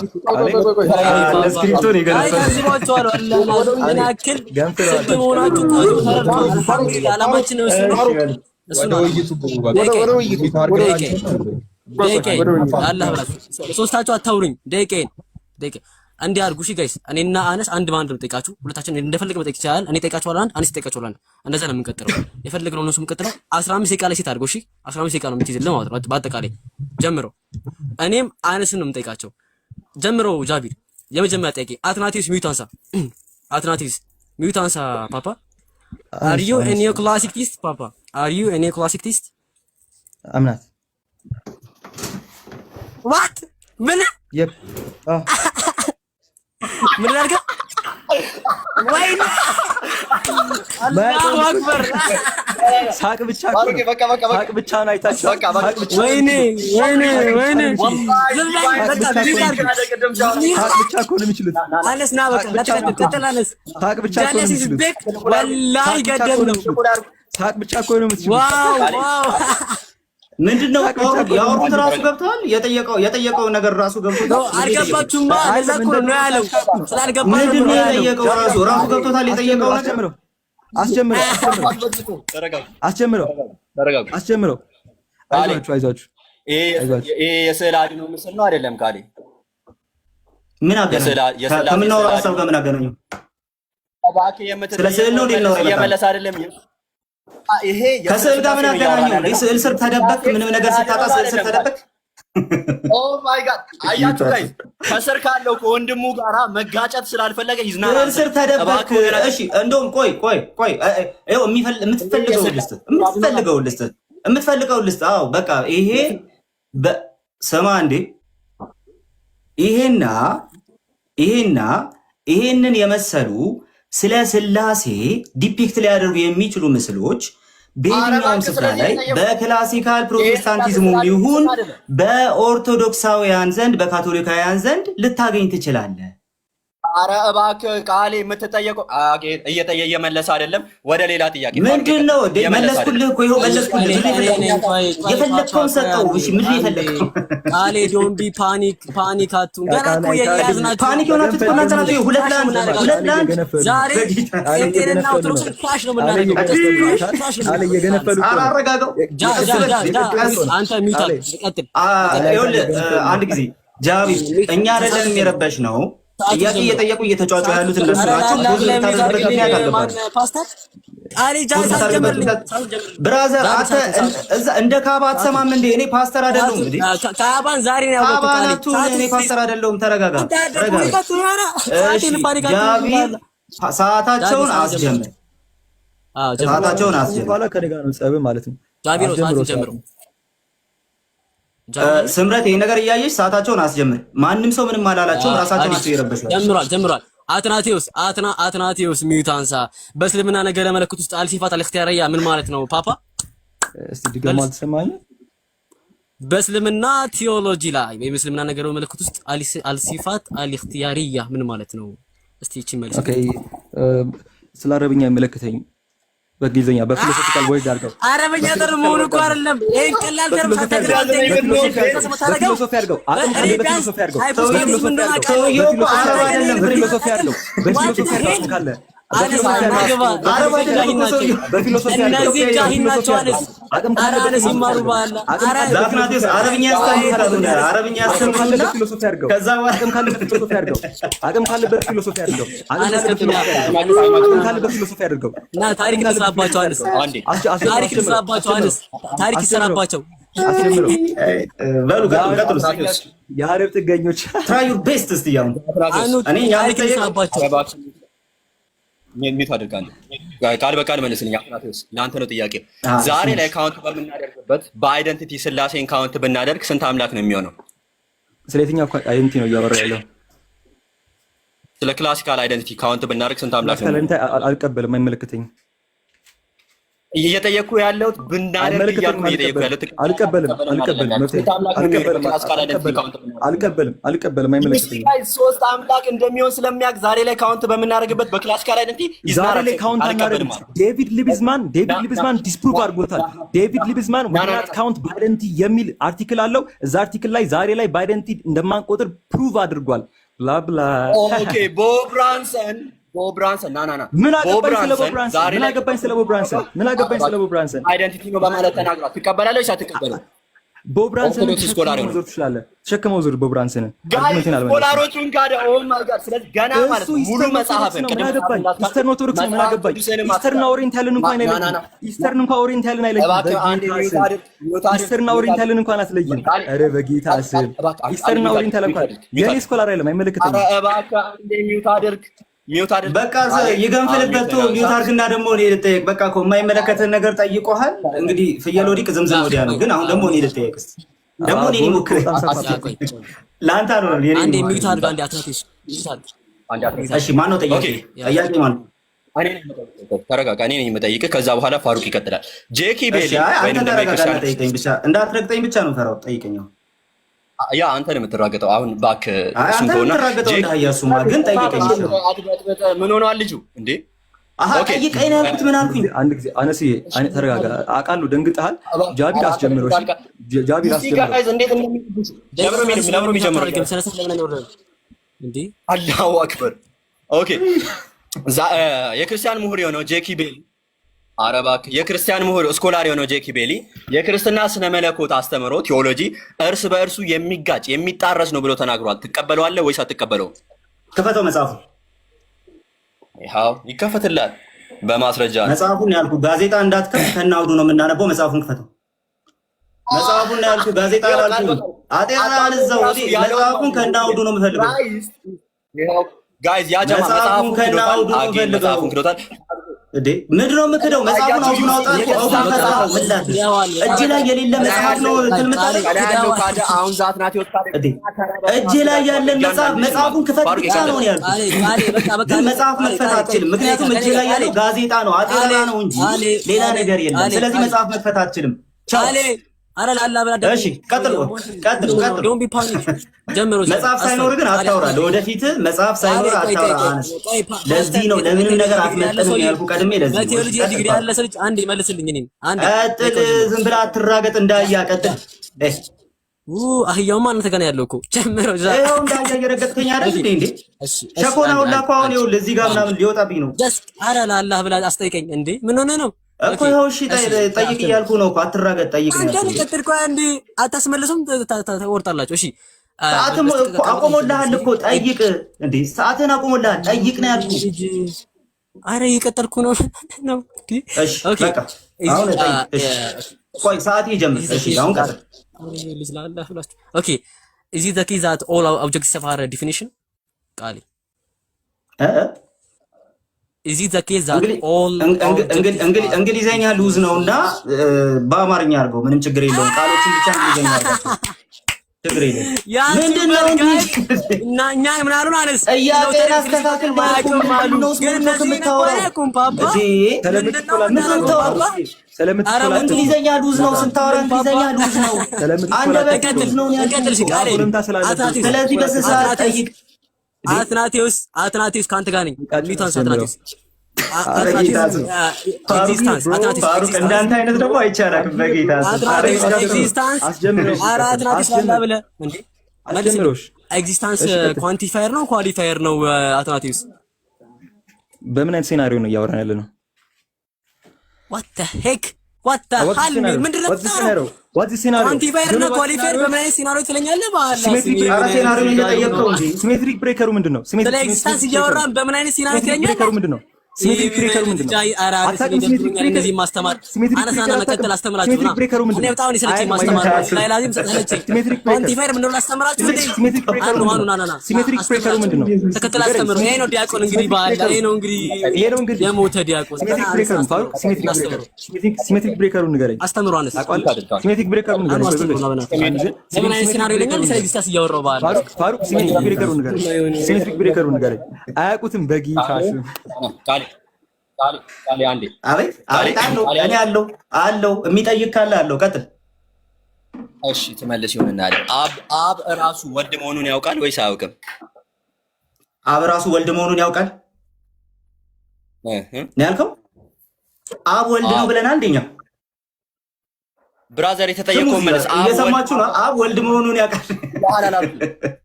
ስክሪፕቶን ይገርፋል አላህ ያክል ገምተናችሁ አላማችን ነው እሱ ነው አላህ ብላችሁ ሶስታችሁ አታውሩኝ። ደቂቃዬን እንዲህ አድርጉ። እሺ ጋይስ እኔና አነስ አንድ ባንድ ነው ጠይቃችሁ፣ ሁለታችን እንደፈለግን መጠየቅ ይችላል። እኔ ጠይቃችኋለሁ አንድ፣ አነስ ጠይቃችኋለሁ አንድ። እንደዛ ነው የምንቀጥለው። የፈለግነው ነው እሱ የምንቀጥለው። 15 ደቂቃ ላይ ሴት አድርገው። እሺ 15 ደቂቃ ነው የምትይዝልህ ማለት ነው በአጠቃላይ ጀምሮ። እኔም አነስን ነው የምጠይቃቸው። ጀምሮ ጃቢር የመጀመሪያ ጥያቄ አትናቲስ ሚውታንሳ አትናቲስ ሚውታንሳ ፓፓ አር ዩ ኤ ኒዮ ክላሲክ ቲስት ፓፓ አር ዩ ኤ ኒዮ ክላሲክ ቲስት አምናት ዋት ምን ምን ላድርግ? ወይኔ አላሁ አክበር ሳቅ ብቻ ሳቅ ብቻ ነው አይታችሁ። ወይኔ ሳቅ ብቻ እኮ ነው የሚችሉት። አነስ ና በቃ ለተከተል አነስ ሳቅ ብቻ እኮ ነው የሚችሉት። ወላሂ ገደል ነው። ሳቅ ብቻ እኮ ነው የሚችሉት። ዋው ምንድነው ያወሩት? ራሱ ገብቷል። የጠየቀው ነገር ራሱ ገብቷል። አልገባችሁማ? ለዛ እኮ ነው ያለው። ስላልገባችሁ ምንድነው የጠየቀው? ራሱ ገብቶታል። የጠየቀው አስጀምረው አይዟችሁ። ይሄ የስዕል አድኖ ምስል ነው አይደለም? ካሌ ምን አገናኘው? ከምናወራው ሀሳብ ጋር ምን አገናኘው? ስለ ስዕል ነው እየመለሰ አይደለም። ይሄ ከስዕል ጋር ምን አገናኘው? ስዕል ስር ተደበቅ፣ ምንም ነገር ስታጣ ስዕል ስር ተደበቅ። ኦ ማይ ጋድ! አያችሁ ጋይስ፣ ከስር ካለው ከወንድሙ ጋራ መጋጨት ስላልፈለገ ይዝናና። ስዕል ስር ተደበቅ። እሺ እንደውም ቆይ ይኸው የምትፈልገው ልስጥ። አዎ በቃ ይሄ ስማ እንዴ ይሄንን የመሰሉ ስለ ስላሴ ዲፒክት ሊያደርጉ የሚችሉ ምስሎች በየትኛውም ስፍራ ላይ በክላሲካል ፕሮቴስታንቲዝሙ ይሁን በኦርቶዶክሳውያን ዘንድ በካቶሊካውያን ዘንድ ልታገኝ ትችላለህ። አረ እባክህ ቃሌ የምትጠየቀው እየመለሰ አይደለም። ወደ ሌላ ጥያቄ ምንድነው? መለስኩልህ እኮ ይኸው መለስኩልህ። የፈለግከውን ሰጠው። እሺ ምን የፈለግከው? ቃሌ ዶንት ቢ ፓኒክ አትሁን። ገና እኮ የያዝናችሁ ፓኒክ የሆናችሁት እናንተ ናችሁ። ሁለት ለአንድ ዛሬ ጤና ኦርቶዶክስ ክላሽ ነው የምናደርገው። አረጋጋው። አንተ ሚውት ቀጥል። ይኸውልህ አንድ ጊዜ ጃቢ እኛ አይደለንም የረበሽ ነው ጥያቄ እየጠየቁ እየተጫጩ ያሉት እነሱ ናቸው። ብራዘር አንተ እንደ ካባ አትሰማም እንዴ? እኔ ፓስተር አይደለሁም እንዴ? ካባን ዛሬ ነው ያወጣው። እኔ ፓስተር አይደለሁም። ተረጋጋ። ጃቢ ሰዓታቸውን አስጀምር። በኋላ ከኔ ጋር ነው ጸብ ማለት ነው። ጃቢ ነው ሰዓት ጀምረው። ስምረት ይሄ ነገር እያየሽ ሰዓታቸውን አስጀምር። ማንም ሰው ምንም አላላቸውም። ራሳቸው ናቸው የረበሹት። ጀምሯል። አትናቴዎስ ሚዩት አንሳ። በእስልምና ነገረ መለኮት ውስጥ አልሲፋት አልእክቲያርያ ምን ማለት ነው? ፓፓ እስቲ ድገም። አልተሰማኝ። በእስልምና ቲዮሎጂ ላይ በእስልምና ነገረ መለኮት ውስጥ አልሲፋት አልእክቲያርያ ምን ማለት ነው? እስቲ እቺ መልስ። ኦኬ ስለ አረብኛ የሚመለከተኝ በእንግሊዝኛ በፊሎሶፊካል ወርድ አድርገው። አረብኛ ተርም መሆኑ እኮ አይደለም። ይሄን ቀላል ተርም ሳታገራው በፊሎሶፊ አድርገው። አቅም ካለ በፊሎሶፊ አድርገው። በፊሎሶፊ አድርገው። ካለ እነዚህ ጃሂል ናቸው። አረብኛ ይማሩ በኋላ አረብኛ በፊሎሶፊ አድርገው። አቅም ካለ በፊሎሶፊ አድርገው። አቅም ካለ በፊሎሶፊ አድርገው። አቅም ካለ በፊሎሶፊ አድርገው። እና ታሪክ ተስራባቸው አንስ ታሪክ ተስራባቸው አንስ ታሪክ ይሰራባቸው። በሉ ቀጥሉ። የአረብ ጥገኞች try your best እስቲ ያው እኔ ታሪክ ተስራባቸው ሚት አድርጋለሁ። ቃል በቃል መልስልኝ። አትናቴዎስ ለአንተ ነው ጥያቄ። ዛሬ ላይ ካውንት በምናደርግበት በአይደንቲቲ ስላሴን ካውንት ብናደርግ ስንት አምላክ ነው የሚሆነው? ስለ የትኛው አይደንቲቲ ነው እያወራ ያለው? ስለ ክላሲካል አይደንቲቲ ካውንት ብናደርግ ስንት አምላክ ነው? አልቀበልም፣ አይመለከተኝም። እየጠየኩ ያለሁት ብናደርግ እያልኩ እየጠየኩ ያለሁት አልቀበልም፣ አይመለከተኝም። ሶስት አምላክ እንደሚሆን ስለሚያውቅ ዛሬ ላይ ካውንት በምናደርግበት በክላሲካል አይደንቲቲ ዛሬ ላይ ካውንት አናደርግም። ዴቪድ ሊብዝማን ዲስፕሩቭ አድርጎታል። ዴቪድ ሊብዝማን ወናት ካውንት በአይደንቲቲ የሚል አርቲክል አለው። እዛ አርቲክል ላይ ዛሬ ላይ በአይደንቲቲ እንደማንቆጥር ፕሩቭ አድርጓል። ብላብላ ኦኬ ቦብ ብራንሰን ና ምን አገባኝ ስለ ቦብ ብራንሰን አይደንቲቲ ነው በማለት ተናግሯል። ትቀበላለህ ወይስ አትቀበልም? ቦብ ብራንሰን ተሸክመው ዙር ቦብ ብራንሰን ስኮላሮቹን ጋር ኦ ማይ ጋድ። ስለዚህ ገና ማለት ሙሉ መጽሐፍን ኢስተርን ኦርቶዶክስ ነው። ምን አገባኝ? ኢስተርና ኦሪየንታልን እንኳን አይለይም። ኢስተርን እንኳን ኦሪየንታልን አይለይም። ኢስተርና ኦሪየንታልን እንኳን አትለይም። ኧረ በጌታ ስም ኢስተርና ኦሪየንታል እንኳን የኔ ስኮላር አይደለም፣ አይመለከተኝም። ኧረ እባክህ አንዴ ሚውት አድርግ። በቃ ይገንፍልበት ሚውት አድርግና ደግሞ እኔ ልጠየቅ። በቃ እኮ የማይመለከትን ነገር ጠይቆሃል። እንግዲህ ፍየል ወዲህ ዝምዝም ወዲያ ነው። ግን አሁን ደግሞ እኔ ልጠየቅ እስኪ ደግሞ እኔ ሞክር ለአንተ ነው። አንዴ ሚውት አድርግ። አንዴ አትናቴስ እሺ። ማን ነው ጠያቂ? ጠያቂ ማን ነው? ተረጋጋ። እኔ ነኝ የምጠይቅህ። ከዛ በኋላ ፋሩቅ ይቀጥላል። ጄኪ ቤሊ ወይንም ጠይቀኝ ብቻ እንዳትረግጠኝ ብቻ ነው ፈራው። ጠይቀኛው ያ አንተ ነው የምትራገጠው። አሁን እባክህ እሱን ተውና ግን ጠይቀኝ። ምን ሆነዋል ልጁ እንዴ? ጠይቀኝ ነው ያልኩት። ምን አልኩኝ? አንድ ጊዜ አነስዬ ተረጋጋ። አውቃለሁ ደንግጠሃል። ጃቢር አስጀምረው። ጃቢር አስጀምረው። አላሁ አክበር። ኦኬ የክርስቲያን ምሁር የሆነው ጄኪ ቤሊ ኧረ እባክህ የክርስቲያን ምሁር ስኮላር የሆነው ጄኪ ቤሊ የክርስትና ስነ መለኮት አስተምሮ ቴዎሎጂ እርስ በእርሱ የሚጋጭ የሚጣረስ ነው ብሎ ተናግሯል። ትቀበለዋለህ ወይስ አትቀበለውም? ክፈተው መጽሐፉ። ይኸው ይከፈትላል በማስረጃ መጽሐፉን ያልኩህ ጋዜጣ እንዳትከፍት ከናውዱ ነው የምናነበው። መጽሐፉን ክፈተው። መጽሐፉን ያልኩህ ጋዜጣ አላልኩም። አጤና አንዘው መጽሐፉን ከናውዱ ነው የምፈልገው። ጋይዝ ያጀማ መጽሐፉን ከናውዱ ነው የምፈልገው። መጽሐፉን ክዶታል እንዴ ምንድን ነው የምክደው? መጽሐፉን አውዱን አውጣት። እጅ ላይ የሌለ መጽሐፍ ነው ትልምታለ። አሁን ዛት ናት ይወጣል። እጅ ላይ ያለን መጽሐፉን ክፈት ብቻ ነው ያልኩት። ግን መጽሐፍ መክፈት አትችልም። ምክንያቱም እጅ ላይ ያለው ጋዜጣ ነው አጤና ነው እንጂ ሌላ ነገር የለም። ስለዚህ መጽሐፍ መክፈት አትችልም። አረ ላላ ብላ እሺ ቀጥል። ዶንት ቢ ፓኒክ ጀምሮ መጽሐፍ ሳይኖር ግን አታውራ። ለወደፊት መጽሐፍ ሳይኖር አታውራ። አነስ ለዚህ ነው ለምንም ነገር አትመጥንም ያልኩ ቀድሜ። ለዚህ ነው ቴዎሎጂ ዲግሪ ያለ ሰው ልጅ አንዴ መልስልኝ። እኔን አንዴ ቀጥል። ዝም ብላ አትራገጥ እንዳያ ቀጥል። አህያውማ አንተ ጋር ነው ያለው እኮ ጀምሮ ይኸው እንዳያ እየረገጥከኝ አይደል እንዴ? ሸኮና ሁላ እኮ አሁን ይኸውልህ እዚህ ጋር ምናምን ሊወጣብኝ ነው። ጀስት አረ ላላ ብላ አስጠይቀኝ እንዴ ምን ሆነ ነው እኮ ይኸው እሺ ጠይቅ እያልኩ ነው እኮ አትራገጥ ጠይቅ ነው አንተ ልቀጥል እኮ አንዴ አታስመልሱም ተወርጣላችሁ። እሺ ሰዓትም እኮ አቆሞልሃል እኮ ጠይቅ እንዴ ሰዓትን አቆሞልሃል ጠይቅ ነው ያልኩ። አረ እየቀጠልኩ ነው ነው እሺ በቃ አሁን ጠይቅ። እሺ ቆይ ሰዓት ይጀምር። እሺ አሁን ቀጥል። ልጅ ላላ ብላችሁ ኦኬ is it the case that all objects have a definition ቃሊ is it the case that all እንግሊዘኛ ሉዝ ነውና በአማርኛ አድርገው ምንም ችግር የለውም። ቃሎችን ብቻ እንግሊዘኛ አድርገው ችግር የለውም። ምንድነው እና እኛ ምን አሉን አነስ ጥያቄን አስተካክል ማለት ነው። ግን እነዚህ የምታወራው እንግሊዘኛ ሉዝ ነው። ስንታወራ እንግሊዘኛ ሉዝ ነው። አንደበት ሉዝ ነው ያልኩት። ስለዚህ በስሳት ጠይቅ። አትናቴዎስ ካንተ ጋር ነኝ። ሚታንስ አትናቴዎስ ኤግዚስተንስ እንዳንተ አይነት ደግሞ አይቻልም። በጌታ ኤግዚስተንስ ኳንቲፋየር ነው ኳሊፋየር ነው? አትናቴዎስ በምን አይነት ሴናሪዮ ነው እያወራን ያለ ነው? what the heck ምንድነው ኳንቲፋየር ነው ኳሊፋየር በምን አይነት ሴናሪዮ ትለኛለህ? ሴናሪዮ እየጠየቅከው እንጂ ሲሜትሪክ ብሬከሩ ምንድነው? ስለ ኤግዚስተንስ እያወራን በምን አይነት ሴናሪዮ ትለኛለህ? ምንድነው ሲሜትሪክ ብሬከሩ ምንድነው? እንደዚህ ማስተማር አነሳና መቀጠል አስተምራችሁ ነው። እኔ በጣም ነው ስለዚህ ማስተማር ላይ ላዚም ሰለችኝ። ኳንቲፋየር ምንድነው ላስተምራችሁ እንዴ? ሲሜትሪክ ብሬከሩ ምንድነው? ተከተል አስተምሩ። ይሄ ነው ዲያቆን እንግዲህ ባል ይሄ ነው እንግዲህ የሞተ ዲያቆን ሲሜትሪክ ብሬከሩ ንገረኝ። አስተምሩ አነስ ሲሜትሪክ ብሬከሩ ንገረኝ። ዘመን አይነት ሲናሪዮ ለኛ ስለዚህ እያወራሁ ባል ፋሩቅ ሲሜትሪክ ብሬከሩ ንገረኝ። ሲሜትሪክ ብሬከሩ ንገረኝ። አያውቁትም በጊታሽ ቃሊ አንዴ አቤት እኔ አለው የሚጠይቅ ካለ አለው። ቀጥል። እሺ ትመልስ ይሆንና አብ ራሱ ወልድ መሆኑን ያውቃል ወይስ አያውቅም? አብ ራሱ ወልድ መሆኑን ያውቃል ነው ያልከው? አብ ወልድ ነው ብለናል እንደኛ ብራዘር የተጠየቀው መልስ እየሰማችሁ ነው። አብ ወልድ መሆኑን ያውቃል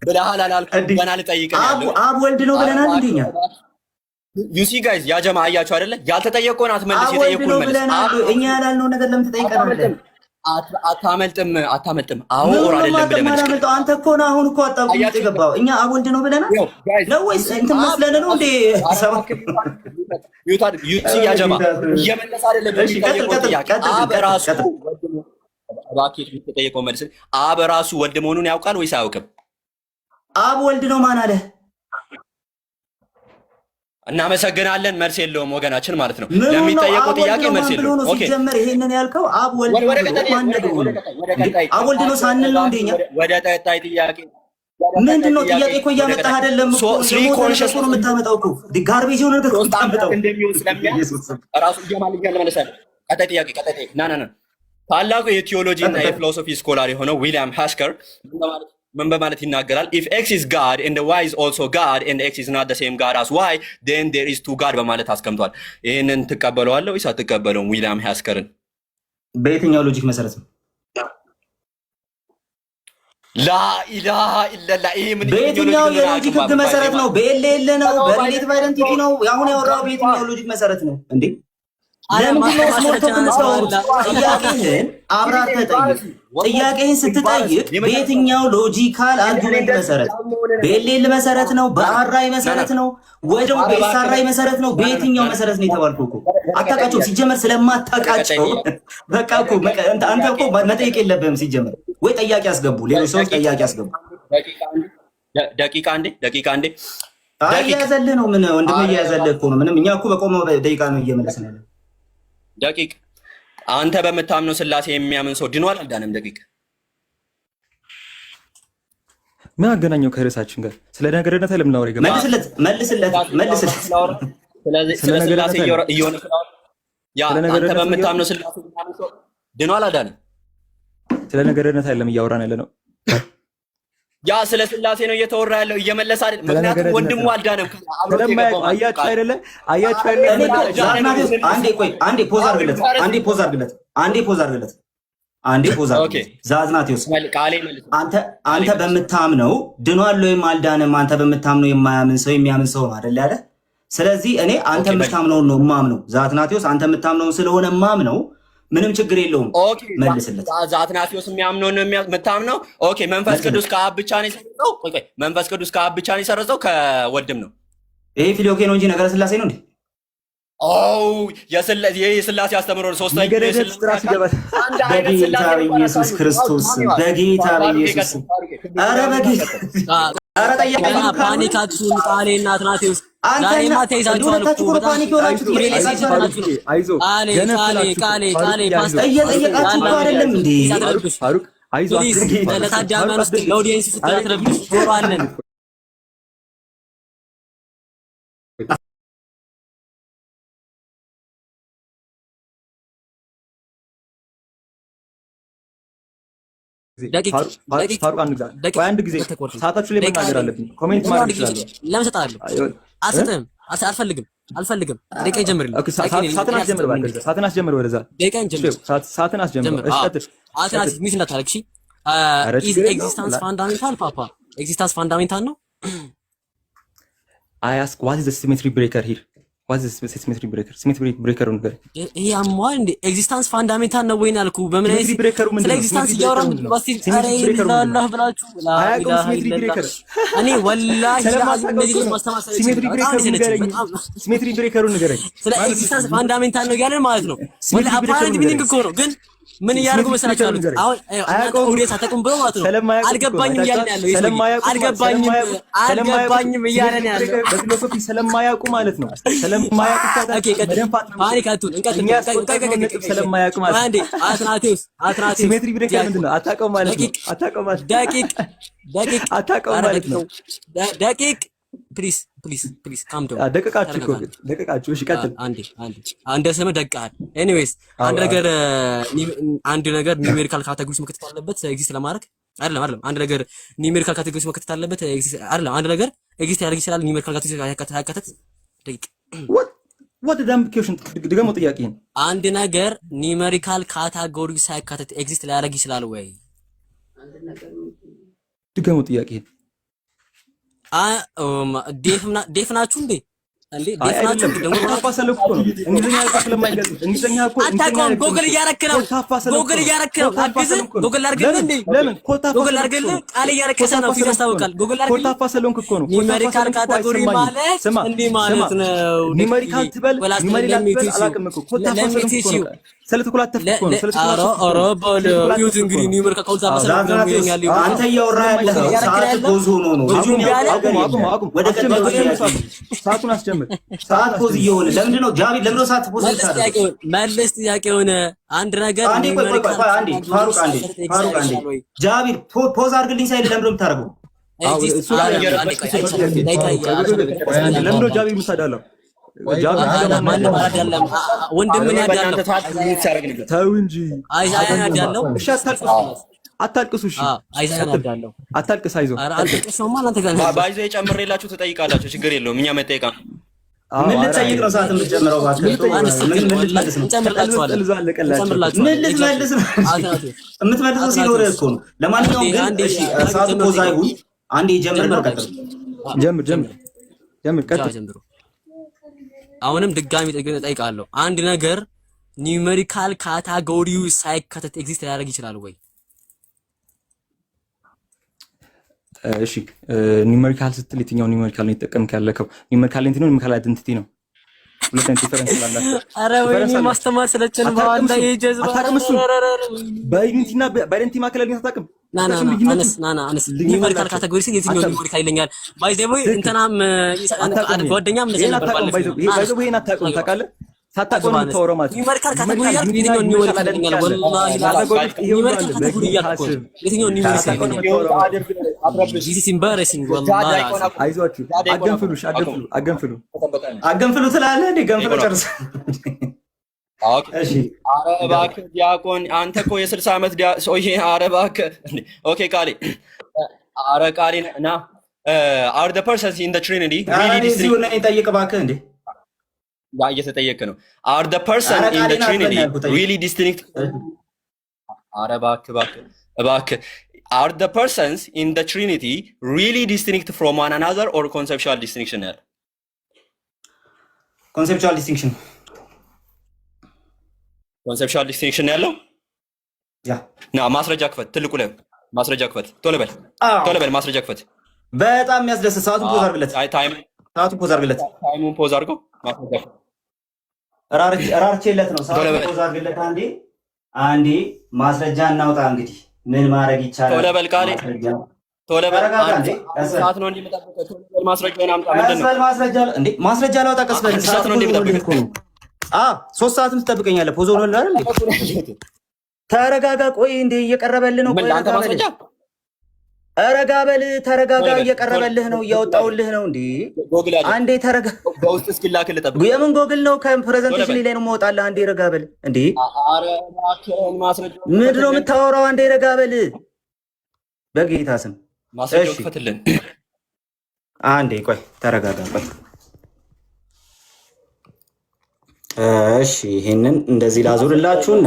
ብለሃል አላልኩም? ገና ልጠይቅህ አብ ወልድ ነው ብለናል እንደኛ ዩሲ ጋይዝ ያ ጀማ አያችሁ አይደለ? ያልተጠየቀውን አትመልስ፣ የጠየቁን መልስ። እኛ ያላልነው ነገር ለምን ትጠይቀናለህ? አታመልጥም። አዎ ኦር አይደለም ብለህ መልስ። አንተ እኮ ነው አሁን እኮ አጣብቂኝ ውስጥ የገባው። እኛ አብ ወልድ ነው ብለናል ነው ወይስ እንትን መስለን ነው እንዴ? ዩሲ ያ ጀማ እየመለሰ አይደለም የሚጠየቀው ጥያቄ። አብ ራሱ እባክህ የምትጠየቀው መልስ አብ ራሱ ወልድ መሆኑን ያውቃል ወይስ አያውቅም? አብ ወልድ ነው ማን አለ? እናመሰግናለን። መልስ የለውም ወገናችን ማለት ነው። ለሚጠየቀው ጥያቄ መልስ የለውም። ኦኬ ሲጀመር ይሄንን ያልከው አብ ወልድ ነው ማን ነው? አብ ወልድ ነው ሳንል ነው እንደኛ ወደ ቀጣይ ጥያቄ ምንድነው? ጥያቄ እኮ እያመጣህ አይደለም እኮ ኮንሽስ ነው የምታመጣው እኮ ጋርቤጅ የሆነ ነገር የምታመጣው እንደሚሆን ራሱ እየማልኛል ለመለሰለ ቀጣይ ጥያቄ ና ታላቁ የቲዮሎጂ እና የፊሎሶፊ ስኮላር የሆነው ዊሊያም ሃስከር ምን በማለት ይናገራል? if x is god and y is also god and x is not the same god as y then there is two god በማለት አስቀምጧል። ይሄንን ትቀበለዋለህ ወይስ አትቀበለውም? ዊሊያም ሃስከርን በየትኛው ሎጂክ መሰረት ነው? ላ ኢላሃ ኢላላ ይሄ ምን በየትኛው የሎጂክ ህግ መሰረት ነው? በኤልኤል ነው? በሪሌቲቭ አይደንቲቲ ነው? አሁን ያወራው በየትኛው ሎጂክ መሰረት ነው እንዴ? ለምንድን ነው ስሞል ቶክ የምታወሩት? ጥያቄህን አብራርተህ ጠይቅ። ጥያቄህን ስትጠይቅ በየትኛው ሎጂካል አርጊውመንት መሰረት፣ በኤልኤል መሰረት ነው፣ በአራይ መሰረት ነው፣ ወይ ደግሞ በኤስአራይ መሰረት ነው? በየትኛው መሰረት ነው የተባልከው? እኮ አታውቃቸውም። ሲጀመር ስለማታውቃቸው በቃ እኮ አንተ እኮ መጠየቅ የለብህም ሲጀመር። ወይ ጠያቂ አስገቡ፣ ሌሎች ሰዎች ጠያቂ አስገቡ። ደቂቃ አንዴ እያያዘልህ ነው። ምን ወንድምህ እያያዘልህ እኮ ነው። ምንም እኛ እኮ በቆመው ደቂቃ ነው እየመለስን ያለን። ደቂቅ አንተ በምታምነው ስላሴ የሚያምን ሰው ድኗል አልዳንም? ደቂቅ ምን አገናኘው ከርዕሳችን ጋር? ስለ ነገርነት ለምን አወራ ይገባ? መልስለት። ስለ ስላሴ እየሆነ ያ አንተ በምታምነው ስላሴ የሚያምን ሰው ድኗል አልዳንም? ስለ ነገርነት አይደለም እያወራን ያለ ነው። ያ ስለ ስላሴ ነው እየተወራ ያለው፣ እየመለሰ አይደል? ምክንያቱም ወንድሙ አልዳንም። አያችሁ አይደለ? አንዴ ፖዝ አድርግለት። ዛዝናቴዎስ አንተ በምታምነው ድኗል ወይም አልዳንም? አንተ በምታምነው የማያምን ሰው የሚያምን ሰው ነው አይደል ያለ? ስለዚህ እኔ አንተ የምታምነውን ነው የማምነው። ዛዝናቴዎስ አንተ የምታምነውን ስለሆነ የማምነው ምንም ችግር የለውም። መልስለት። ዛትናቴዎስ የሚያምነው ነው የምታምነው። ኦኬ መንፈስ ቅዱስ ከአብ ብቻ ነው የሰረጸው? መንፈስ ቅዱስ ከአብ ብቻ ነው የሰረጸው ከወልድም ነው? ይሄ ፊሎኬ ነው እንጂ ነገረ ስላሴ ነው እንዴ? የስላሴ አስተምሮ ነው። ሶስተኛ በጌታ በኢየሱስ ክርስቶስ በጌታ በኢየሱስ ኧረ በጌታ ኧረ ጠያቂ ፓኒካችሁን ቃሌ እናት ናቴዎስ ዛሬማ ተይዛችኋል እኮ በጣም ቃሌ ፓስተር እየጠየቃችሁ አይደለም እንዴ? ፋሩቅ አይዞህ ለታዳሚያን ውስጥ ለኦዲየንስ ስትረብሽ ጆሮ አለን። አንድ ጊዜ ሰዓታችሁ ላይ መናገር አለብኝ። ኮሜንት ማድረግ ይችላል። ለምን ሰጣለሁ? አልሰጥም። አልፈልግም። ደቂቃ ጀምርልኝ። ሰዓትን አስጀምር። ወደዛ ሰዓትን አስጀምር። እሺ ቀጥል። አትናት ሚስ እንዳታረግ። እሺ ኤግዚስተንስ ፋንዳሜንታል ፓፓ ኤግዚስተንስ ፋንዳሜንታል ነው። I ask what is the symmetry breaker here? What is the symmetry breaker? Symmetry breaker ነው ነገር ይሄ አሟል እንደ ኤግዚስተንስ ፋንዳሜንታል ነው ወይ ያልኩ? በምን አይነት ስለ ኤግዚስተንስ እያወራን ባስቲ አሬ ኢላላህ ብላችሁ symmetry breaker እኔ ወላሂ ለዚህ ማስተማር symmetry breaker ንገረኝ። ስለ ኤግዚስተንስ ፋንዳሜንታል ነው ያለን ማለት ነው። ወላ አፓረንት ሚኒንግ እኮ ነው ግን ምን እያደረጉ መሰላችሁ አሉት። አሁን ኦዲየንስ አታውቁም ብሎ ማለት ነው። አልገባኝም እያለ ያለው አልገባኝም እያለ ያለው በፊሎሶፊ ስለማያውቁ ማለት ነው። ስለማያውቁ ፓኒካቱን ስለማያውቁ ማለት አንዴ አትናቴውስ ሲሜትሪ ብሬከር ምንድን ነው? አታውቀውም ማለት ነው። ደቂቅ ፕሊዝ ካምዶ ደቂቃችሁ። እሺ ቀጥል። አንድ ስም ደቃል። ኤኒዌይስ አንድ ነገር ኒሜሪካል ካቴጎሪስ መከተት አለበት ኤግዚስት ለማድረግ አይደለም። አንድ ነገር ኒሜሪካል ካቴጎሪስ መከተት አለበት ኤግዚስት አይደለም። አንድ ነገር ኤግዚስት ያደርግ ይችላል ኒሜሪካል ካቴጎሪስ ያካተት ደቂቅ what the damn question ድገሞ ጥያቄን። አንድ ነገር ኒሜሪካል ካቴጎሪስ ሳይካተት ኤግዚስት ሊያደርግ ይችላል ወይ? ድገሞ ጥያቄን። ዴፍ ናችሁ እንዴ? አታውቀውም። ጎግል እያደረክ ነው። ጎግል አድርግልህ እንዴ? ጎግል አድርግልህ። ቃል እያረከሰ ነው ፊት ያስታውቃል። ጎግል አድርግልህ። ኒሜሪካል ካቴጎሪ ማለት እንዲህ ማለት ነው። ኒሜሪካል ትበል ኒሜሪካል ትበል አላውቅም እኮ አንተ እያወራህ ያለኸው ሰዓት ፖዝ ሆኖ ነው። ሰዓቱን አስጀምር። ሰዓት ፖዝ እየሆነ ለምንድን ነው ጃቢ? ለምንድን ነው ሰዓት ፖዝ የምታደርገው? መልስ ጥያቄውን። አንድ ነገር አንዴ ፋሩቅ አንዴ ጃቢ ፖዝ አድርግልኝ ሳይል ለምንድን ነው የምታደርገው? ለምንድን ነው ጃቢ የምታዳለው? ወንድምን ያዳለው ተው እንጂ ያዳለው። እሺ አታልቅሱ። እሺ አታልቅስ። አይዞህ ባይዘ ጨምሬላችሁ ትጠይቃላችሁ። ችግር የለውም። እኛ መጠየቃ ምን ልትጠይቅ ነው? ሰዓት የምትጨምረው እባክህ። ምን ልትመልስ ነው? የምትመልሰው ሲኖርህ እኮ ነው። ለማንኛውም ግን እሺ ሰዓቱ ፖዝ አይሁን። አንዴ ጀምር። ጀምር ቀጥል። አሁንም ድጋሚ ጠይቃለሁ። አንድ ነገር ኒውሜሪካል ካታጎሪው ሳይካተት ኤግዚስት ሊያደርግ ይችላል ወይ? እሺ ኒውሜሪካል ስትል የትኛው ኒውሜሪካል ነው የተጠቀምክ ያለከው? ኒውሜሪካል ኤንቲቲ ነው ኒውሜሪካል አይደንቲቲ ነው? ሁለቱም ዲፈረንስ አላቸው። አረ ወይኔ ማስተማር ስለችን በኋላ የጀዝባ በዩኒቲና በአይደንቲቲ ማከለ ሊንክ አታውቅም? አነስ ኒውሜሪካል ካታጎሪ ሲል የትኛው ኒውሜሪካል ይለኛል? ባይ ዘ ወይ እንትናም ጓደኛም እንደዚህ ነበር ባለፈው። ባይ ዘ ወይ አታውቅም ታውቃለህ? ሳታውቅም የምታወራው ማለት ነው። ኒውሜሪካል ካታጎሪ ያልኩት የትኛው ኒውሜሪካል ይለኛል? ወላሂ ኒውሜሪካል ካታጎሪ ያልኩት የትኛው ኒውሜሪካል ይለኛል? ዲስ ኢዝ ኢምባራሲንግ ወላሂ። አይዟችሁ አገንፍሉ ትላለህ እንዴ? ገንፍሎ ጨርስ። እሺ ኧረ እባክህ ዲያቆን አንተ እኮ የ60 ዓመት ሰውዬ። ኧረ እባክህ ኦኬ ቃሌ ኧረ ቃሌ ና are the persons in the Trinity really distinct? ጠይቅ እባክህ እንዴ እየተጠየቀ ነው። are the person in the Trinity really distinct? ኧረ እባክህ are the persons in the Trinity really distinct from one another or conceptual distinction? conceptual distinction ያለው ያ ና ማስረጃ ክፈት። ትልቁ ላይ ማስረጃ ክፈት። ቶሎ በል ማስረጃ ክፈት። በጣም የሚያስደስት ሰዓቱን ፖዝ አድርግለት። ታይሙን ፖዝ አድርገው። ማስረጃ ራርቼለት ነው። ሰዓቱን ፖዝ አድርግለት። አንዴ ማስረጃ እናውጣ። እንግዲህ ምን ማድረግ ይቻላል? ቶሎ በል ቃሌ ቶሎ በል። ሰዓት ነው እንደምጠብቀው። ቶሎ በል ማስረጃውን አምጣ። ምንድነው ማስረጃ ላውጣ። ቀስ በል። ሰዓት ነው እንደምጠብቀው። 3 ሰዓትም ትጠብቀኛለህ። ፖዝ ሆኖልህ አይደል? ተረጋጋ። ቆይ እንዴ እየቀረበልህ ነው። ቆይ ተረጋጋ። እየቀረበልህ ነው፣ እያወጣውልህ ነው። እንዴ አንዴ ተረጋጋ። በውስጥ እስኪላክል ጠብቅ። የምን ጎግል ነው? ከፕሬዘንቴሽን ላይ ነው የማወጣልህ። አንዴ ረጋ በል። እንዴ ምንድን ነው የምታወራው? አንዴ ረጋ በል። በጌታ ስም ማስረጃው ክፈትልን። አንዴ ቆይ ተረጋጋ። ቆይ እሺ ይሄንን እንደዚህ ላዙርላችሁና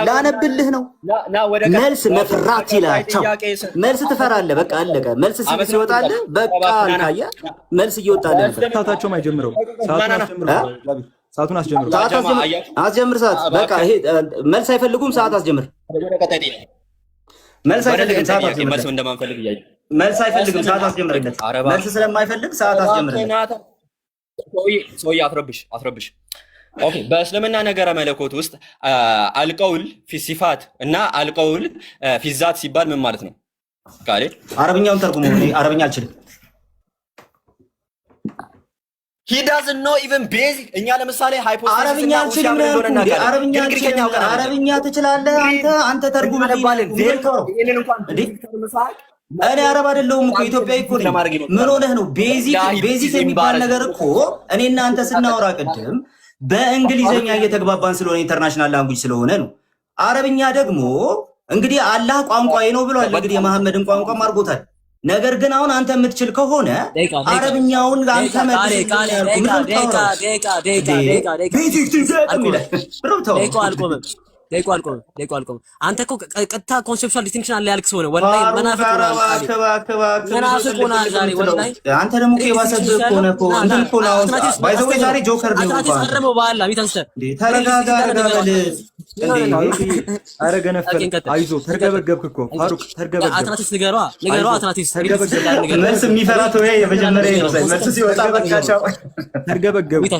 ላነብልህ ነው። መልስ መፍራት ይላቸው። መልስ ትፈራለህ። በቃ አለቀ። መልስ ሲወጣልህ በቃ አልካያ መልስ እየወጣልህ ነበር። ሰዓታቸውም አይጀምረው። ሰዓቱን አስጀምር። ሰዓት በቃ ይሄ መልስ አይፈልጉም። ሰዓት አስጀምር። መልስ አይፈልግም። ሰዓት አስጀምር። መልስ አይፈልግም። ሰዓት አስጀምርለት። መልስ ስለማይፈልግ ሰዓት አስጀምርለት። ሰውዬ አትረብሽ። ኦኬ በእስልምና ነገረ መለኮት ውስጥ አልቀውል ፊሲፋት እና አልቀውል ፊዛት ሲባል ምን ማለት ነው? ቃሌ አረብኛውን ተርጉሙ። አረብኛ አልችልም። he doesn't know even basic። እኛ ለምሳሌ ሃይፖቴሲስ አረብኛ አልችልም ነው። አረብኛ ትችላለህ አንተ ተርጉም ለባልን ይሄንን እንኳን እኔ አረብ አይደለሁም እኮ ኢትዮጵያዊ እኮ ነኝ። ምን ሆነህ ነው? ቤዚክ የሚባል ነገር እኮ እኔ እና አንተ ስናወራ ቅድም በእንግሊዘኛ እየተግባባን ስለሆነ ኢንተርናሽናል ላንጉጅ ስለሆነ ነው። አረብኛ ደግሞ እንግዲህ አላህ ቋንቋዬ ነው ብሏል። እንግዲህ የመሐመድን ቋንቋም አድርጎታል። ነገር ግን አሁን አንተ የምትችል ከሆነ አረብኛውን አንተ አልቆመም። አንተ እኮ ቀጥታ ኮንሴፕቹዋል ዲስቲንክሽን አለ ያልክ ሰው ነው። ወላሂ መናፍቅ ሆነሃል ዛሬ። ወላሂ አንተ ደግሞ የባሰብህ እኮ ነው እኮ እንትን እኮ ነው። ባይ ዘ ወይ ዛሬ ጆከር ነው እኮ አረመው ባላ ሚታንተ ተረጋጋ። ኧረ ገነፈል አይዞህ። ተርገበገብክ እኮ ፋሩቅ ተርገበገብክ። አትናቲስ ንገሯ አትናቲስ መልስ የሚፈራት ወይ የመጀመሪያ ነው። መልስ ሲወጣ በቃቸው ተርገበገብክ።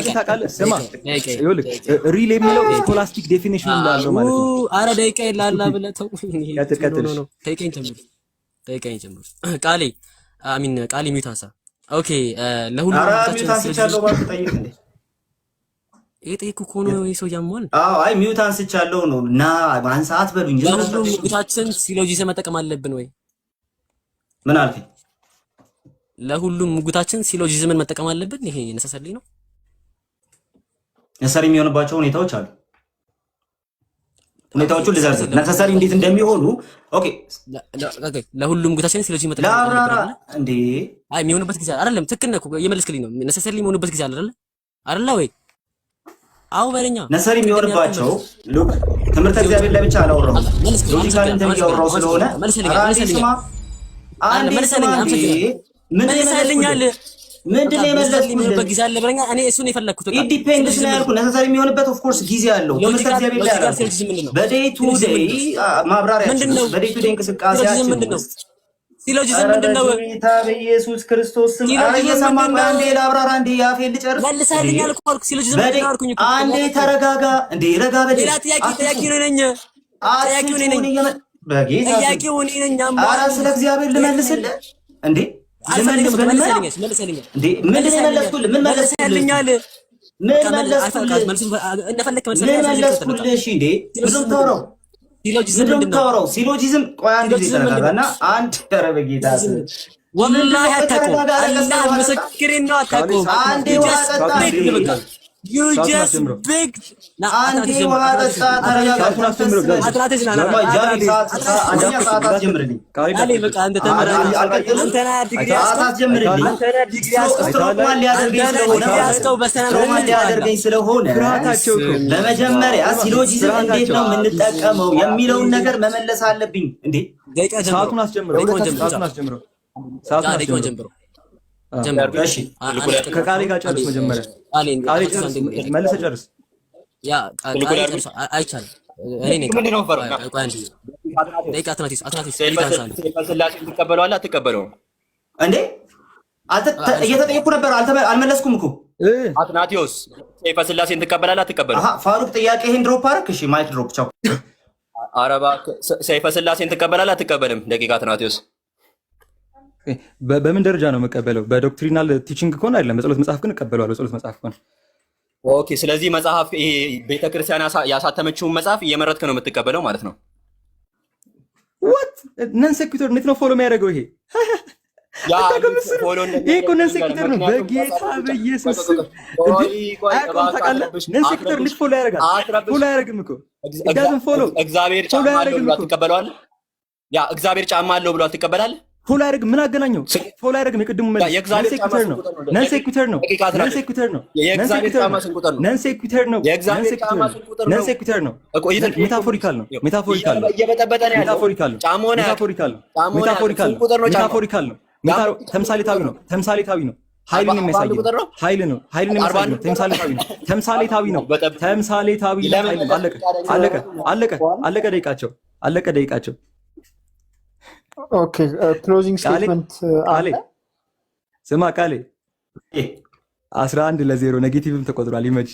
ታውቃለህ? ስማ ይኸውልህ ሪል የሚለው ስኮላስቲክ ዴፊኒሽን እንዳለው ማለት ነው። አረ ደቂቃ ይላል ብለህ ተው። ደቂቃ ጀምር። ቃሌ አሚን ቃሌ ሚውታሳ ኦኬ። ለሁሉም አንስቻለሁ ባክ ጠይቅ እንዴ እየጠየኩ እኮ ነው። ይሄ ሰው ያሟል። አይ ሚውት አንስቻለሁ ነው እና ማንሳት በሉኝ። ለሁሉም ሙግታችን ሲሎጂዝም መጠቀም አለብን ወይ? ምን አልከኝ? ለሁሉም ሙግታችን ሲሎጂዝምን መጠቀም አለብን። ይሄ ነሰሰሪ ነው። ነሰሰሪ የሚሆንባቸው ሁኔታዎች አሉ። ሁኔታዎቹን ልዘርዝር ነሰሰሪ እንዴት እንደሚሆኑ። ኦኬ ለሁሉም ሙግታችን ሲሎጂዝም መጠቀም አለብን እንዴ? አይ የሚሆንበት ጊዜ አይደለም። ትክክል ነህ እኮ የመለስክልኝ ነው። ነሰሰሪ የሚሆንበት ጊዜ አይደለ አይደለ ወይ? አው በለኛ ነሰሪ የሚሆንባቸው ሉክ ትምህርተ እግዚአብሔር ለብቻ አላወራሁም። ሎጂካል እንትን እያወራሁ ስለሆነ ምንድን ነው የመለስኩልህ? በጊዜ አለ ብለኛ እኔ እሱን የፈለኩት በቃ ኢንዲፔንደንስ ነው ያልኩህ። ነሰሰሪ የሚሆንበት ኦፍ ኮርስ ጊዜ አለው። ትምህርት እግዚአብሔር ላይ ያለው በዴይ ቱ ዴይ ማብራሪያ ምንድነው? በዴይ ቱ ዴይ እንቅስቃሴያችን ምንድነው? ሲሎጂዝም ምንድነው? ጌታ በኢየሱስ ክርስቶስ ስም እየሰማ አንዴ ላብራራ እንዴ ያፌን ልጨርስ መልሰልኝ አልኩ። ሲሎጂዝም ምንድነው አልኩኝ እኮ። አንዴ ተረጋጋ እንዴ ረጋ በል። ሌላ ጥያቄ ነው ነኝ ጥያቄው ነኝ በጌታ ጥያቄው ነኝ። ኧረ ስለ እግዚአብሔር ልመልስልህ እንዴ መልሰልኝ እንዴ ምን መለስኩልህ? ምን መለስኩልህ? እሺ እንዴ ምንም ታወራው ሲሎጂዝም ቆይ አንድ ጊዜ ተረጋጋና አንድ ኧረ በጌታ ወላሂ አታውቁም። አላህ ምስክሬን ነው አታውቁም። አንዴ ውሃ ጠጣ You just big አንዴ ውሃ ጠጣ ተረጋጋ። በመጀመሪያ ሲሎጂዝም እንዴት ነው የምንጠቀመው የሚለውን ነገር መመለስ አለብኝ እንዴ። ሰዓቱን አስጀምረው። እሺ ከቃሌ ጋር ጨርስ። መጀመሪያ ቃሌ ጨርስ፣ መልሰህ ጨርስ። ያ ቃሌ ጨርስ። አይቻልም። እኔ ነኝ ስላሴን ትቀበለዋለህ አትቀበለውም? እንዴ እየተጠየኩ ነበር፣ አልመለስኩም እኮ። አትናቴዎስ ሰይፈ ስላሴን ትቀበላለህ አትቀበለውም? ፋሩቅ ጥያቄህን ድሮፕ አደረክ። እሺ ማይክ ድሮፕ። ቻው። ኧረ እባክህ ሰይፈ ስላሴን ትቀበላለህ አትቀበልም? ደቂቃ አትናቴዎስ በምን ደረጃ ነው የምቀበለው? በዶክትሪናል ቲቺንግ ከሆነ አይደለም። በጸሎት መጽሐፍ ግን እቀበለዋለሁ። በጸሎት መጽሐፍ ከሆነ ኦኬ። ስለዚህ መጽሐፍ ይሄ ቤተክርስቲያን ያሳተመችውን መጽሐፍ እየመረጥክ ነው የምትቀበለው ማለት ነው። what ነን ሴኩተር እንዴት ነው ፎሎ የሚያደርገው? ይሄ ይሄ እኮ ነን ሴኩተር ነው። በጌታ በኢየሱስ ነን ሴኩተር እንዴት ፎሎ ያደርጋል? ፎሎ አያደርግም እኮ ዳዝን ፎሎ። እግዚአብሔር ጫማ አለው ብሎ ትቀበለዋለህ? ያ እግዚአብሔር ጫማ አለው ብሎ ትቀበላለህ? ፎሎ አያደርግም። ምን አገናኘው? ፎሎ አያደርግም። የቅድሙ መልስ ነን ሴኩተር ነው። ነን ሴኩተር ነው። ነን ሴኩተር ነው። የእግዚአብሔር ጫማ ስንት ቁጥር ነው? ነን ሴኩተር ነው። የእግዚአብሔር ጫማ ስንት ቁጥር ነው? ነን ሴኩተር ነው። ሜታፎሪካል ነው። ሜታፎሪካል ነው። እየበጠበጠ ነው ያለው። ሜታፎሪካል ነው። ሜታፎሪካል ነው። ሜታፎሪካል ነው። ሜታፎሪካል ነው። ተምሳሌታዊ ነው። ተምሳሌታዊ ነው። ኃይልን የሚያሳይ ነው። ኃይል ነው። ኃይልን የሚያሳይ ነው። ተምሳሌታዊ ነው። ተምሳሌታዊ ነው። ተምሳሌታዊ ነው። አለቀ። አለቀ። አለቀ። አለቀ። ደቂቃቸው አለቀ። ደቂቃቸው ኦኬ ክሎዚንግ ስቴትመንት አለ። ስማ ቃሌ 11-0 ኔጌቲቭም ተቆጥሯል። ይመች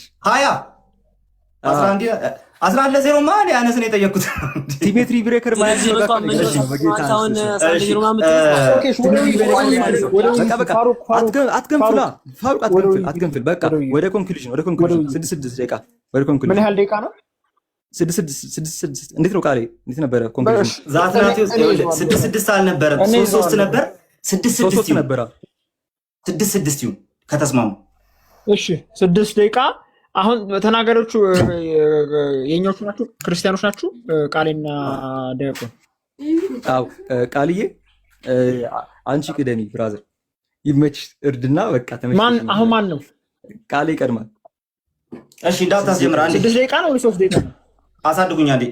11-0 ማን ያነስ ነው የጠየቁት? ሲሜትሪ ብሬከር ማለት ነው። አትገንፍላ ፋሩቅ አትገንፍል። በቃ ወደ ኮንክሉዥን 6 ደቂቃ ወደ ኮንክሉዥን። ምን ያህል ደቂቃ ነው? 6 እንዴት ነው ቃሌ? እንዴት ነበረ ኮንክሉዥን? ዛትናቲው 6 አልነበረም፣ 3 ነበር። 6 ነበር። 6 ይሁን ከተስማሙ። እሺ 6 ደቂቃ። አሁን ተናጋሪዎቹ የኛዎቹ ናችሁ? ክርስቲያኖች ናችሁ? ቃሌና ዲያቆን። አዎ ቃልዬ አንቺ ቅደሚ ብራዘር። ይመች እርድና በቃ ተመች። አሁን ማን ነው? ቃሌ ይቀድማል። እሺ እንዳታስጀምር። አንዴ 6 ደቂቃ ነው ወይ 3 ደቂቃ ነው? አሳድጉኝ አንዴ።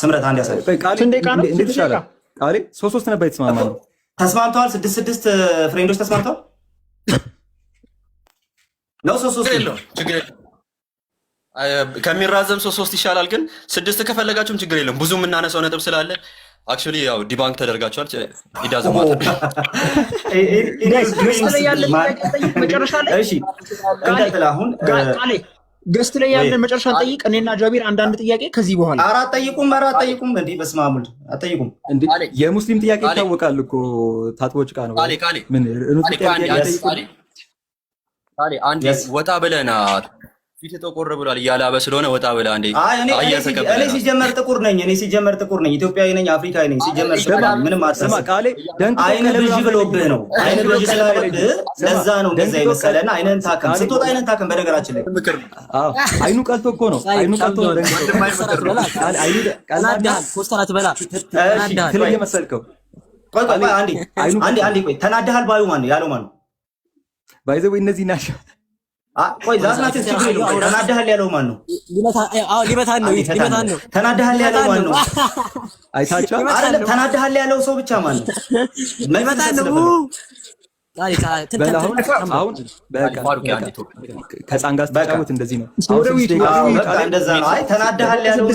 ስምረት አንዴ አሳድጉ። ስንት ደቂቃ ነው? እንዴት ይሻላል? ቃሌ 3 ነበር የተስማማ ነው። ተስማምተዋል። 6 ፍሬንዶች ተስማምተዋል ነው። 3 የለውም ችግር የለም። ከሚራዘም 3 ይሻላል። ግን 6 ከፈለጋችሁም ችግር የለም። ብዙ የምናነሳው ነጥብ ስላለ አክቹዋሊ ያው ዲባንክ ተደርጋችኋል። ኢዳዝ ማተር ገስት ላይ ያለን መጨረሻ ጠይቅ። እኔና ጃቢር አንዳንድ ጥያቄ ከዚህ በኋላ አጠይቁም እንዴ በስመ አብ ወልድ አጠይቁም። የሙስሊም ጥያቄ ይታወቃል እኮ ታጥቦ ጭቃ ነው። ምን አንዴ ወጣ ብለና ፊት ተቆር ብሏል እያላበ ስለሆነ ወጣ ብለ አንዴ። እኔ ሲጀመር ጥቁር ነኝ። ኢትዮጵያዊ ነኝ፣ አፍሪካዊ ነኝ። ሲጀመር ምንም አትሰማ ቃሌ አይነ ብዥ ብሎብህ ነው። አይነ ብዥ ስላለብህ ለዛ ነው እንደዛ የመሰለና አይነን ታከም ስትወጣ አይነን ታከም። በነገራችን ላይ አዎ አይኑ ቀልቶ እኮ ነው። አይኑ ቀልቶ ነው። ኮስተራት በላ ትለየ መሰልከው። ቆይ አንዴ ቆይ ተናደሃል ባዩ ማን ነው ያለው? ማን ነው ባይዘው? እነዚህ ናቸው። ቆይ ዛትናቲው ችግር የለውም። ተናደሃል ያለው ማን ነው? ሊመታን ነው። ተናደሃል ያለው ማን ነው? አይታቻ አይደለም ተናደሃል ያለው ሰው ብቻ ማን ነው? ሊመታን ነው። አሁን ከህፃን ጋር ስትጫወት እንደዚህ ነው። እንደዛ ነው። አይ ተናደሃል ያለው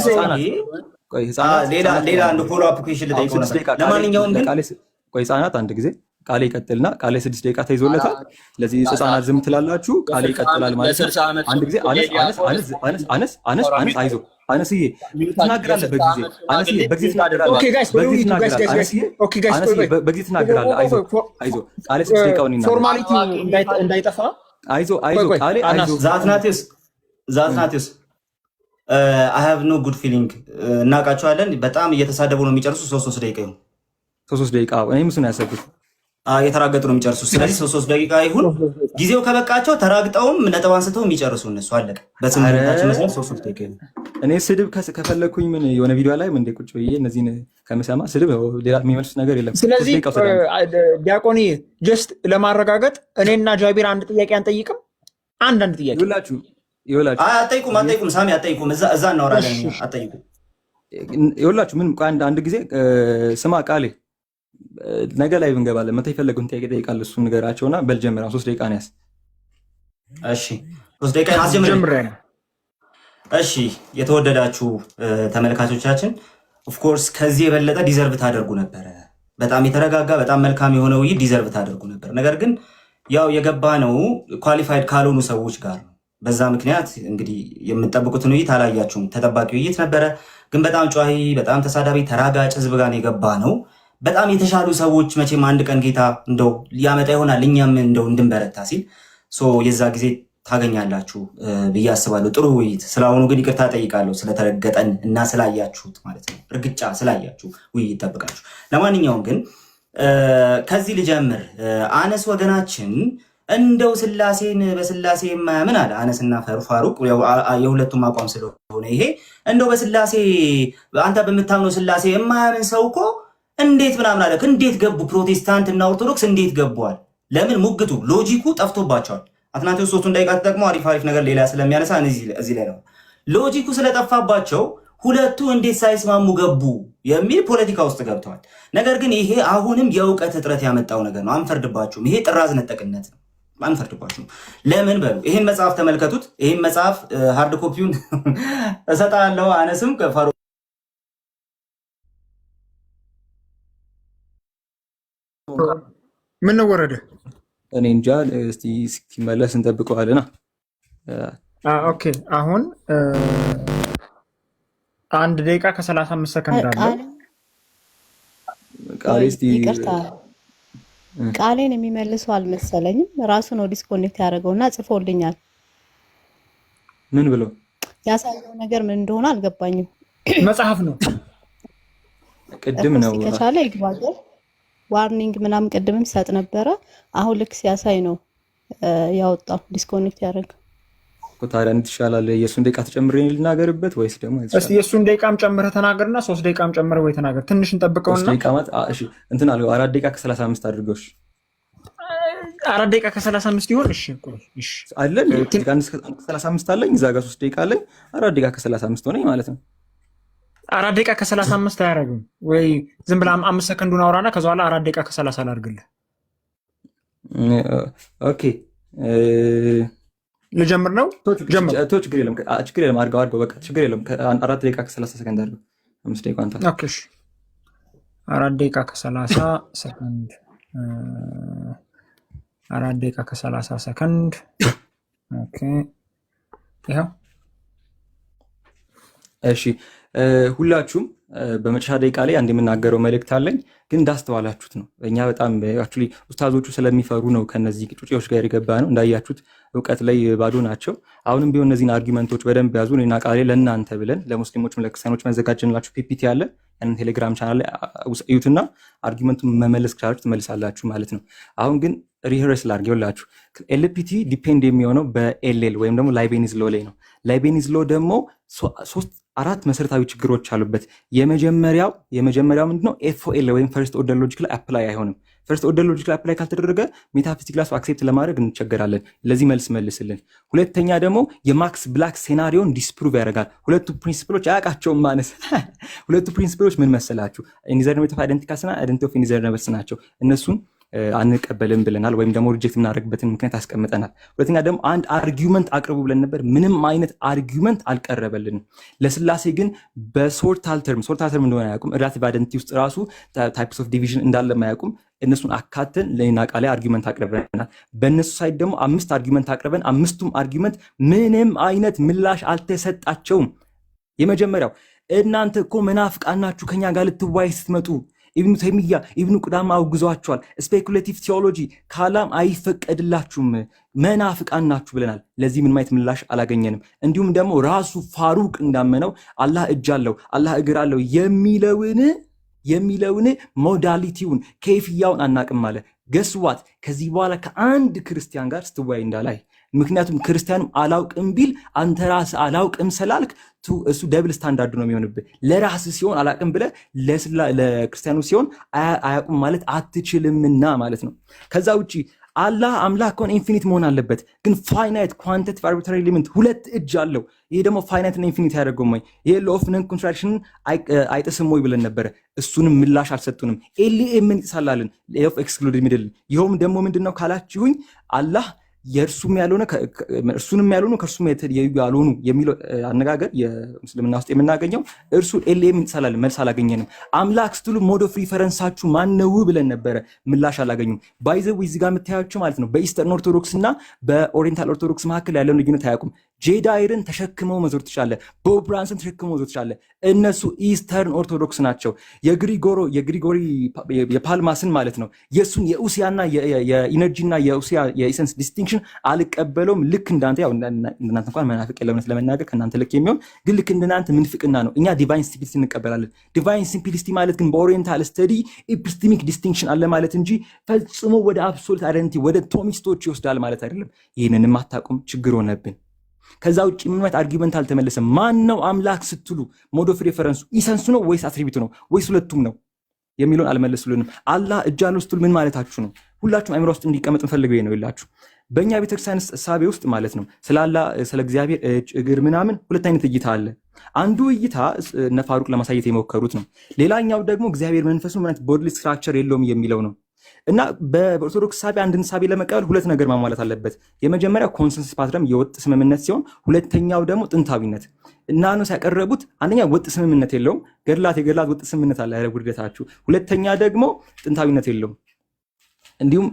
ሌላ አንድ ፎሎ አፕ ኩዌሽን ልጠይቀው ነበር። ለማንኛውም ግን ቆይ ህፃናት አንድ ጊዜ ቃሌ ይቀጥልና ቃሌ 6 ደቂቃ ተይዞለታል። ስለዚህ ህፃናት ዝም ትላላችሁ፣ ቃሌ ይቀጥላል ማለት ነው። አንድ ጊዜ አነስ አይዞ አነስዬ ትናገራለህ፣ በጊዜ አነስዬ በጊዜ ትናገራለህ። ኦኬ ጋይስ በጊዜ ትናገራለህ። አይዞ ቃሌ 6 ደቂቃውን ይናገራል። ፎርማሊቲ እንዳይጠፋ አይዞ ቃሌ አይዞ ዛትናቲስ I have no good feeling እናውቃቸዋለን። በጣም እየተሳደቡ ነው የሚጨርሱ። 3 ደቂቃ ይሁን 3 ደቂቃ እኔም እሱን ያሰብኩት የተራገጡ ነው የሚጨርሱ። ስለዚህ 3 ደቂቃ ይሁን። ጊዜው ከበቃቸው ተራግጠውም ነጥብ አንስተው የሚጨርሱ እነሱ አለቀ። በስምምነታችን መሰረት 3 ደቂቃ ይሁን። እኔ ስድብ ከፈለኩኝ ምን የሆነ ቪዲዮ ላይ ምን ቁጭ ብዬ እነዚህን ከምሰማ ስድብ ሌላ የሚመልስ ነገር የለም። ስለዚህ ዲያቆኒ ጀስት ለማረጋገጥ እኔና ጃቢር አንድ ጥያቄ አንጠይቅም። አንድ ጥያቄ ይኸውላችሁ አጠይቁም ሳሚ አጠይቁም፣ እዛ እናወራለን። አጠይቁም ይኸውላችሁ ምን አንድ ጊዜ ስማ ቃሌ ነገ ላይ እንገባለን። መታ የፈለጉን ጥያቄ ጠይቃለሁ። እሱን ንገራቸውና በልጀምራ 3 ደቂቃ ነው ያስ እሺ 3 ደቂቃ አስጀምረን። እሺ የተወደዳችሁ ተመልካቾቻችን ኦፍ ኮርስ ከዚህ የበለጠ ዲዘርቭ ታደርጉ ነበር። በጣም የተረጋጋ በጣም መልካም የሆነ ውይይት ዲዘርቭ ታደርጉ ነበር። ነገር ግን ያው የገባ ነው ኳሊፋይድ ካልሆኑ ሰዎች ጋር ነው። በዛ ምክንያት እንግዲህ የምትጠብቁትን ውይይት አላያችሁም። ተጠባቂ ውይይት ነበረ፣ ግን በጣም ጨዋሂ በጣም ተሳዳቢ ተራጋጭ ህዝብ ጋር የገባ ነው። በጣም የተሻሉ ሰዎች መቼም አንድ ቀን ጌታ እንደው ሊያመጣ ይሆናል እኛም እንደው እንድንበረታ ሲል የዛ ጊዜ ታገኛላችሁ ብዬ አስባለሁ። ጥሩ ውይይት ስለአሁኑ ግን ይቅርታ ጠይቃለሁ ስለተረገጠን እና ስላያችሁት ማለት ነው። እርግጫ ስላያችሁ ውይይት ጠብቃችሁ። ለማንኛውም ግን ከዚህ ልጀምር። አነስ ወገናችን እንደው ስላሴን በስላሴ የማያምን አለ። አነስና ፋሩቅ የሁለቱም አቋም ስለሆነ ይሄ እንደው በስላሴ አንተ በምታምነው ስላሴ የማያምን ሰው እኮ እንዴት ምናምን አለ። እንዴት ገቡ ፕሮቴስታንት እና ኦርቶዶክስ እንዴት ገቡዋል? ለምን ሙግቱ ሎጂኩ ጠፍቶባቸዋል። አትናቴዎስ 3 ደቂቃ ተጠቅሞ አሪፍ ነገር ሌላ ስለሚያነሳ እዚህ ላይ ነው ሎጂኩ ስለጠፋባቸው ሁለቱ እንዴት ሳይስማሙ ገቡ የሚል ፖለቲካ ውስጥ ገብተዋል። ነገር ግን ይሄ አሁንም የእውቀት እጥረት ያመጣው ነገር ነው። አንፈርድባችሁም። ይሄ ጥራዝ ነጠቅነት ነው። አንፈርድባችሁም። ለምን በሉ ይሄን መጽሐፍ ተመልከቱት። ይሄን መጽሐፍ ሃርድ ኮፒውን እሰጣለሁ። አነስም ከፋሩ ምን ወረደ እኔ እንጃ። እስቲ እስኪመለስ እንጠብቀዋልና ኦኬ አሁን 1 ደቂቃ ከ35 ሰከንድ አለ። ቃሌን የሚመልሰው አልመሰለኝም። ራሱ ነው ዲስኮኔክት ያደረገውና ጽፎልኛል። ምን ብሎ ያሳየው ነገር ምን እንደሆነ አልገባኝም። መጽሐፍ ነው ቅድም ነው ከቻለ ይግባገር ዋርኒንግ ምናምን ቅድምም ሰጥ ነበረ። አሁን ልክ ሲያሳይ ነው ያወጣው ዲስኮኔክት ያደረገው። ታዲያ እንዴት ይሻላል? የእሱን ደቂቃ ተጨምሬ ልናገርበት ወይስ ደግሞ እስቲ የእሱን ደቂቃም ጨምረህ ተናገርና 3 ደቂቃም ጨምረህ ወይ ተናገር። ትንሽ እንጠብቀውና 3 ደቂቃ ማለት እሺ እንትን አለው 4 ደቂቃ ከ35 አድርገው። እሺ 4 ደቂቃ ከ35 ይሆን? እሺ አለ ከ35 አለኝ እዛ ጋር 3 ደቂቃ አለኝ 4 ደቂቃ ከ35 ሆነኝ ማለት ነው። 4 ደቂቃ ከ35 አያደርግም ወይ? ዝም ብለህ 5 ሰከንዱን አውራና ከዛ በኋላ 4 ደቂቃ ከ30 አላድርግልህ። ኦኬ ልጀምር ነው። ችግር የለም አድርገው በቃ ችግር የለም። 4 ደቂቃ ከ30 ሰከንድ አድርገው 5 ደቂቃ አንተ። ኦኬ 4 ደቂቃ ከ30 ሰከንድ 4 ደቂቃ ከ30 ሰከንድ። ኦኬ ይሄው እሺ ሁላችሁም በመጨረሻ ደቂቃ ላይ አንድ የምናገረው መልእክት አለኝ፣ ግን እንዳስተዋላችሁት ነው። እኛ በጣም አክቹዋሊ ኡስታዞቹ ስለሚፈሩ ነው ከነዚህ ጩጬዎች ጋር የገባ ነው። እንዳያችሁት እውቀት ላይ ባዶ ናቸው። አሁንም ቢሆን እነዚህን አርጊመንቶች በደንብ ያዙ። እኔና ቃሌ ለእናንተ ብለን ለሙስሊሞችም ለክርስቲያኖች መዘጋጀንላችሁ ፒፒቲ አለ። ያንን ቴሌግራም ቻናል ላይ እዩትና አርጊመንቱን መመለስ ከቻላችሁ ትመልሳላችሁ ማለት ነው። አሁን ግን ሪሄርስ ላድርግ ይኸውላችሁ። ኤልፒቲ ዲፔንድ የሚሆነው በኤልኤል ወይም ደግሞ ላይቤኒዝ ሎ ላይ ነው። ላይቤኒዝ ሎ ደግሞ 4 መሰረታዊ ችግሮች አሉበት። የመጀመሪያው ምንድነው? ኤፍኦኤል ወይም ፈርስት ኦርደር ሎጂክ ላይ አፕላይ አይሆንም። ፈርስት ኦርደር ሎጂክ ላይ አፕላይ ካልተደረገ ሜታፊዚክ ክላስ አክሴፕት ለማድረግ እንቸገራለን። ለዚህ መልስልን። ሁለተኛ ደግሞ የማክስ ብላክ ሴናሪዮን ዲስፕሩቭ ያደርጋል። ሁለቱ ፕሪንሲፕሎች አያውቃቸውም ማለት ሁለቱ ፕሪንሲፕሎች ምን መሰላችሁ? ኢንዲዘርኔት ኦፍ አይደንቲካልና አይደንቲቲ ኦፍ ኢንዲዘርኔትስ ናቸው። እነሱን አንቀበልም ብለናል፣ ወይም ደግሞ ሪጀክት የምናደርግበትን ምክንያት አስቀምጠናል። ሁለተኛ ደግሞ አንድ አርጊውመንት አቅርቡ ብለን ነበር። ምንም አይነት አርጊውመንት አልቀረበልንም። ለስላሴ ግን በሶርታል ተርም እንደሆነ አያውቁም። ሪላቲቭ አይደንቲቲ ውስጥ ራሱ ታይፕስ ኦፍ ዲቪዥን እንዳለ አያውቁም። እነሱን አካተን ለኔና ቃል አርጊውመንት አቅርበናል። በእነሱ ሳይድ ደግሞ 5 አርጊውመንት አቅርበን 5ቱም አርጊውመንት ምንም አይነት ምላሽ አልተሰጣቸውም። የመጀመሪያው እናንተ እኮ መናፍቃን ናችሁ፣ ከኛ ጋር ልትዋይ ስትመጡ ኢብኑ ተይሚያ ኢብኑ ቁዳማ አውግዟቸዋል። ስፔኩሌቲቭ ቲዮሎጂ ካላም አይፈቀድላችሁም፣ መናፍቃን ናችሁ ብለናል። ለዚህ ምን ማየት ምላሽ አላገኘንም። እንዲሁም ደግሞ ራሱ ፋሩቅ እንዳመነው አላህ እጅ አለው አላህ እግር አለው የሚለውን ሞዳሊቲውን ከይፍያውን አናቅም አለ። ገስዋት ከዚህ በኋላ ከአንድ ክርስቲያን ጋር ስትወያይ እንዳላይ። ምክንያቱም ክርስቲያኑ አላውቅም ቢል አንተ ራስህ አላውቅም ስላልክ እሱ ደብል ስታንዳርድ ነው የሚሆንብህ። ለራስህ ሲሆን አላውቅም ብለህ ለክርስቲያኑ ሲሆን አያውቁም ማለት አትችልምና ማለት ነው። ከዛ ውጪ አላህ አምላክ ከሆነ ኢንፊኒት መሆን አለበት። ግን ፋይናይት ኳንቲቲቭ አርቢትራሪ ኤሊመንት 2 እጅ አለው። ይሄ ደግሞ ፋይናይት እና ኢንፊኒት ያደርገው ወይ? ይሄ ሎ ኦፍ ነን ኮንትራዲክሽን አይጥስም ወይ ብለን ነበረ። እሱንም ምላሽ አልሰጡንም። ኤልኤምን ይጥሳላልን ሎ ኦፍ ኤክስክሉድድ ሚድል። ይኸውም ደግሞ ምንድነው ካላችሁኝ አላህ የእርሱም ያልሆነ እርሱንም ያልሆኑ ከእርሱም ያልሆኑ የሚለው አነጋገር የሙስልምና ውስጥ የምናገኘው እርሱ ኤልኤም ይጥሳላል። መልስ አላገኘንም። አምላክ ስትሉ ሞድ ኦፍ ሪፈረንሳችሁ ማነው ብለን ነበረ። ምላሽ አላገኙም። ባይዘው እዚህ ጋር የምታያቸው ማለት ነው በኢስተርን ኦርቶዶክስ እና በኦሪየንታል ኦርቶዶክስ መካከል ያለውን ልዩነት አያውቁም። ጄዳይርን ተሸክመው መዞር ትችላለህ። ቦብ ብራንስን ተሸክመው መዞር ትችላለህ። እነሱ ኢስተርን ኦርቶዶክስ ናቸው። የግሪጎሪ የፓልማስን ማለት ነው የእሱን የኡሲያና የኢነርጂና የኡሲያ የኢሰንስ ዲስቲንክሽን አልቀበለውም። ልክ እንዳንተ ያው እናንተ እንኳን መናፍቅ የለውነት ለመናገር ከእናንተ ልክ የሚሆን ግን ልክ እንደናንተ ምንፍቅና ነው። እኛ ዲቫይን ሲምፕሊሲቲ እንቀበላለን። ዲቫይን ሲምፕሊሲቲ ማለት ግን በኦሪየንታል ስተዲ ኢፕስቲሚክ ዲስቲንክሽን አለ ማለት እንጂ ፈጽሞ ወደ አብሶሉት አይደንቲቲ ወደ ቶሚስቶች ይወስዳል ማለት አይደለም። ይህንንም አታውቁም። ችግር ሆነብን። ከዛ ውጭ ምን ማለት አርጊውመንት አልተመለሰም። ማን ነው አምላክ ስትሉ ሞድ ኦፍ ሬፈረንሱ ኢሰንሱ ነው ወይስ አትሪቢዩቱ ነው ወይስ ሁለቱም ነው የሚለውን አልመለሱልንም። አላህ እጅ አለው ስትሉ ምን ማለታችሁ ነው? ሁላችሁም አይምሮ ውስጥ እንዲቀመጥ እንፈልገው ነው ይላችሁ። በእኛ ቤተክርስቲያን እሳቤ ውስጥ ማለት ነው ስለ አላህ ስለ እግዚአብሔር እጅ እግር ምናምን 2 አይነት እይታ አለ። አንዱ እይታ እነ ፋሩቅ ለማሳየት የሞከሩት ነው። ሌላኛው ደግሞ እግዚአብሔር መንፈሱ ማለት ቦድሊ ስትራክቸር የለውም የሚለው ነው። እና በኦርቶዶክስ ሳቢ አንድን ሳቢ ለመቀበል 2 ነገር ማሟላት አለበት። የመጀመሪያው ኮንሰንሰስ ፓትረም የወጥ ስምምነት ሲሆን፣ ሁለተኛው ደግሞ ጥንታዊነት እና ነው ያቀረቡት። አንደኛ ወጥ ስምምነት የለውም፣ የገድላት ወጥ ስምምነት አለ ውድደታችሁ። ሁለተኛ ደግሞ ጥንታዊነት የለውም። እንዲሁም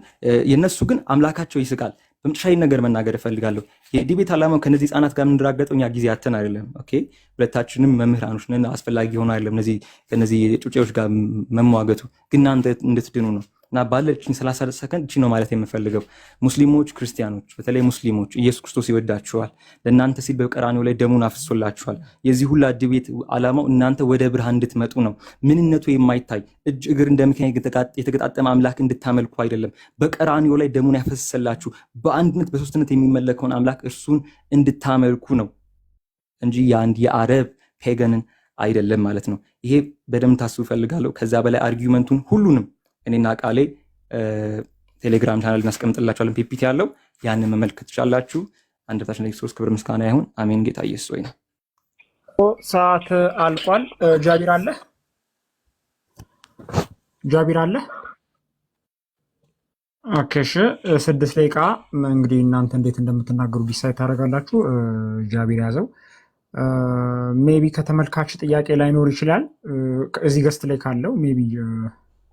የነሱ ግን አምላካቸው ይስቃል። በመጨረሻ ነገር መናገር እፈልጋለሁ። የዲቤት ዓላማው ከነዚህ ህፃናት ጋር የምንራገጠው እኛ ጊዜ አተን አይደለም። ኦኬ ሁለታችንም መምህራኖች ነን። አስፈላጊ ሆኖ አይደለም ከነዚህ ጩጬዎች ጋር መሟገቱ፣ ግን እናንተ እንድትድኑ ነው። እና ባለችኝ 30 ሰከንድ እቺ ነው ማለት የምፈልገው። ሙስሊሞች፣ ክርስቲያኖች፣ በተለይ ሙስሊሞች ኢየሱስ ክርስቶስ ይወዳችኋል። ለእናንተ ሲል በቀራንዮ ላይ ደሙን አፍስሶላችኋል። የዚህ ሁላ ዲቤት ዓላማው እናንተ ወደ ብርሃን እንድትመጡ ነው። ምንነቱ የማይታይ እጅ እግር እንደ ምክንያት የተገጣጠመ አምላክ እንድታመልኩ አይደለም። በቀራንዮ ላይ ደሙን ያፈስሰላችሁ በአንድነት በሶስትነት የሚመለከውን አምላክ እርሱን እንድታመልኩ ነው እንጂ የአንድ የአረብ ፔገንን አይደለም ማለት ነው። ይሄ በደንብ ታስቡ እፈልጋለሁ። ከዛ በላይ አርጊውመንቱን ሁሉንም እኔና ቃሌ ቴሌግራም ቻናል እናስቀምጥላችኋለን። ፒፒቲ ያለው ያንን መመልከት ትችላላችሁ። አንደታችን ላይ ክርስቶስ ክብር ምስጋና ይሁን። አሜን። ጌታ ኢየሱስ ወይ ነው። ሰዓት አልቋል። ጃቢር አለ። ኦኬ እሺ፣ 6 ደቂቃ እንግዲህ እናንተ እንዴት እንደምትናገሩ ዲሳይድ ታደርጋላችሁ። ጃቢር ያዘው። ሜቢ ከተመልካች ጥያቄ ላይኖር ይችላል። እዚህ ገስት ላይ ካለው ሜቢ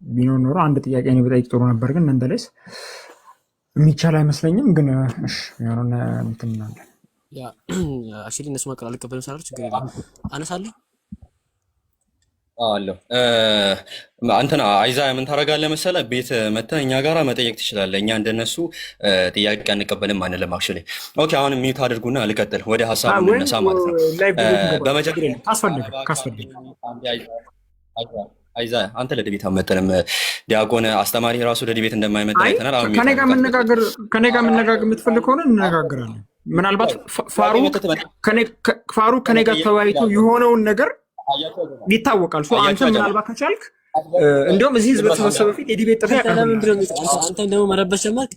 ቢኖር ኖሮ አንድ ጥያቄ ነው በጣም ጥሩ ነበር፣ ግን ነንደሌስ የሚቻል አይመስለኝም። ግን እሺ ያውና እንትናለን ያ አክቹሊ እነሱ ማቀራል ልቀበል ሰዓት ችግር የለም አነሳለሁ አለው አንተና አይዛያ ምን ታደርጋለህ መሰለህ? ቤት መተህ እኛ ጋራ መጠየቅ ትችላለህ። እኛ እንደነሱ ጥያቄ አንቀበልም አንልም። አክቹሊ ኦኬ፣ አሁን ሚዩት አድርጉና ልቀጥል፣ ወደ ሐሳቡ እንነሳ ማለት ነው። በመጀመሪያ ካስፈልግ አይዛያ አንተ ለዲቤት አመጣንም ዲያቆን አስተማሪ ራሱ ለዲቤት እንደማይመጣ አይተናል። አሁን ከኔ ጋር መነጋገር የምትፈልግ ከሆነ እንነጋገራለን። ምናልባት ፋሩቅ ከኔ ጋር ተወያይቶ የሆነውን ነገር ይታወቃል። አንተ ምናልባት ከቻልክ እንደውም እዚህ ህዝብ ተሰበሰበ ፊት የዲቤት ጥሪ ያቀርባል። አንተ እንደው መረበሽ ጀመርክ።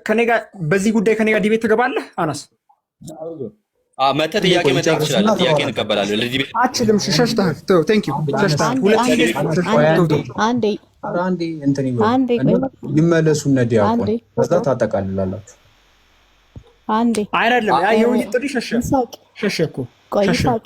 ከኔ ጋር በዚህ ጉዳይ ከኔ ጋር ዲቤት ትገባለህ? አናስ መተህ ጥያቄ መጠየቅ ትችላለህ። ጥያቄ እንቀበላለን። አችልም ሸሽተሃል። ቴንክ ዩ ሸሽተሃል። አንዴ አንዴ እንትን ይመለሱ እነ ዲያቆን ከዛ ታጠቃልላላችሁ። አይደለም ያ የውይይት ጥሪ ሸሸ እኮ ቆይ ይሳቅ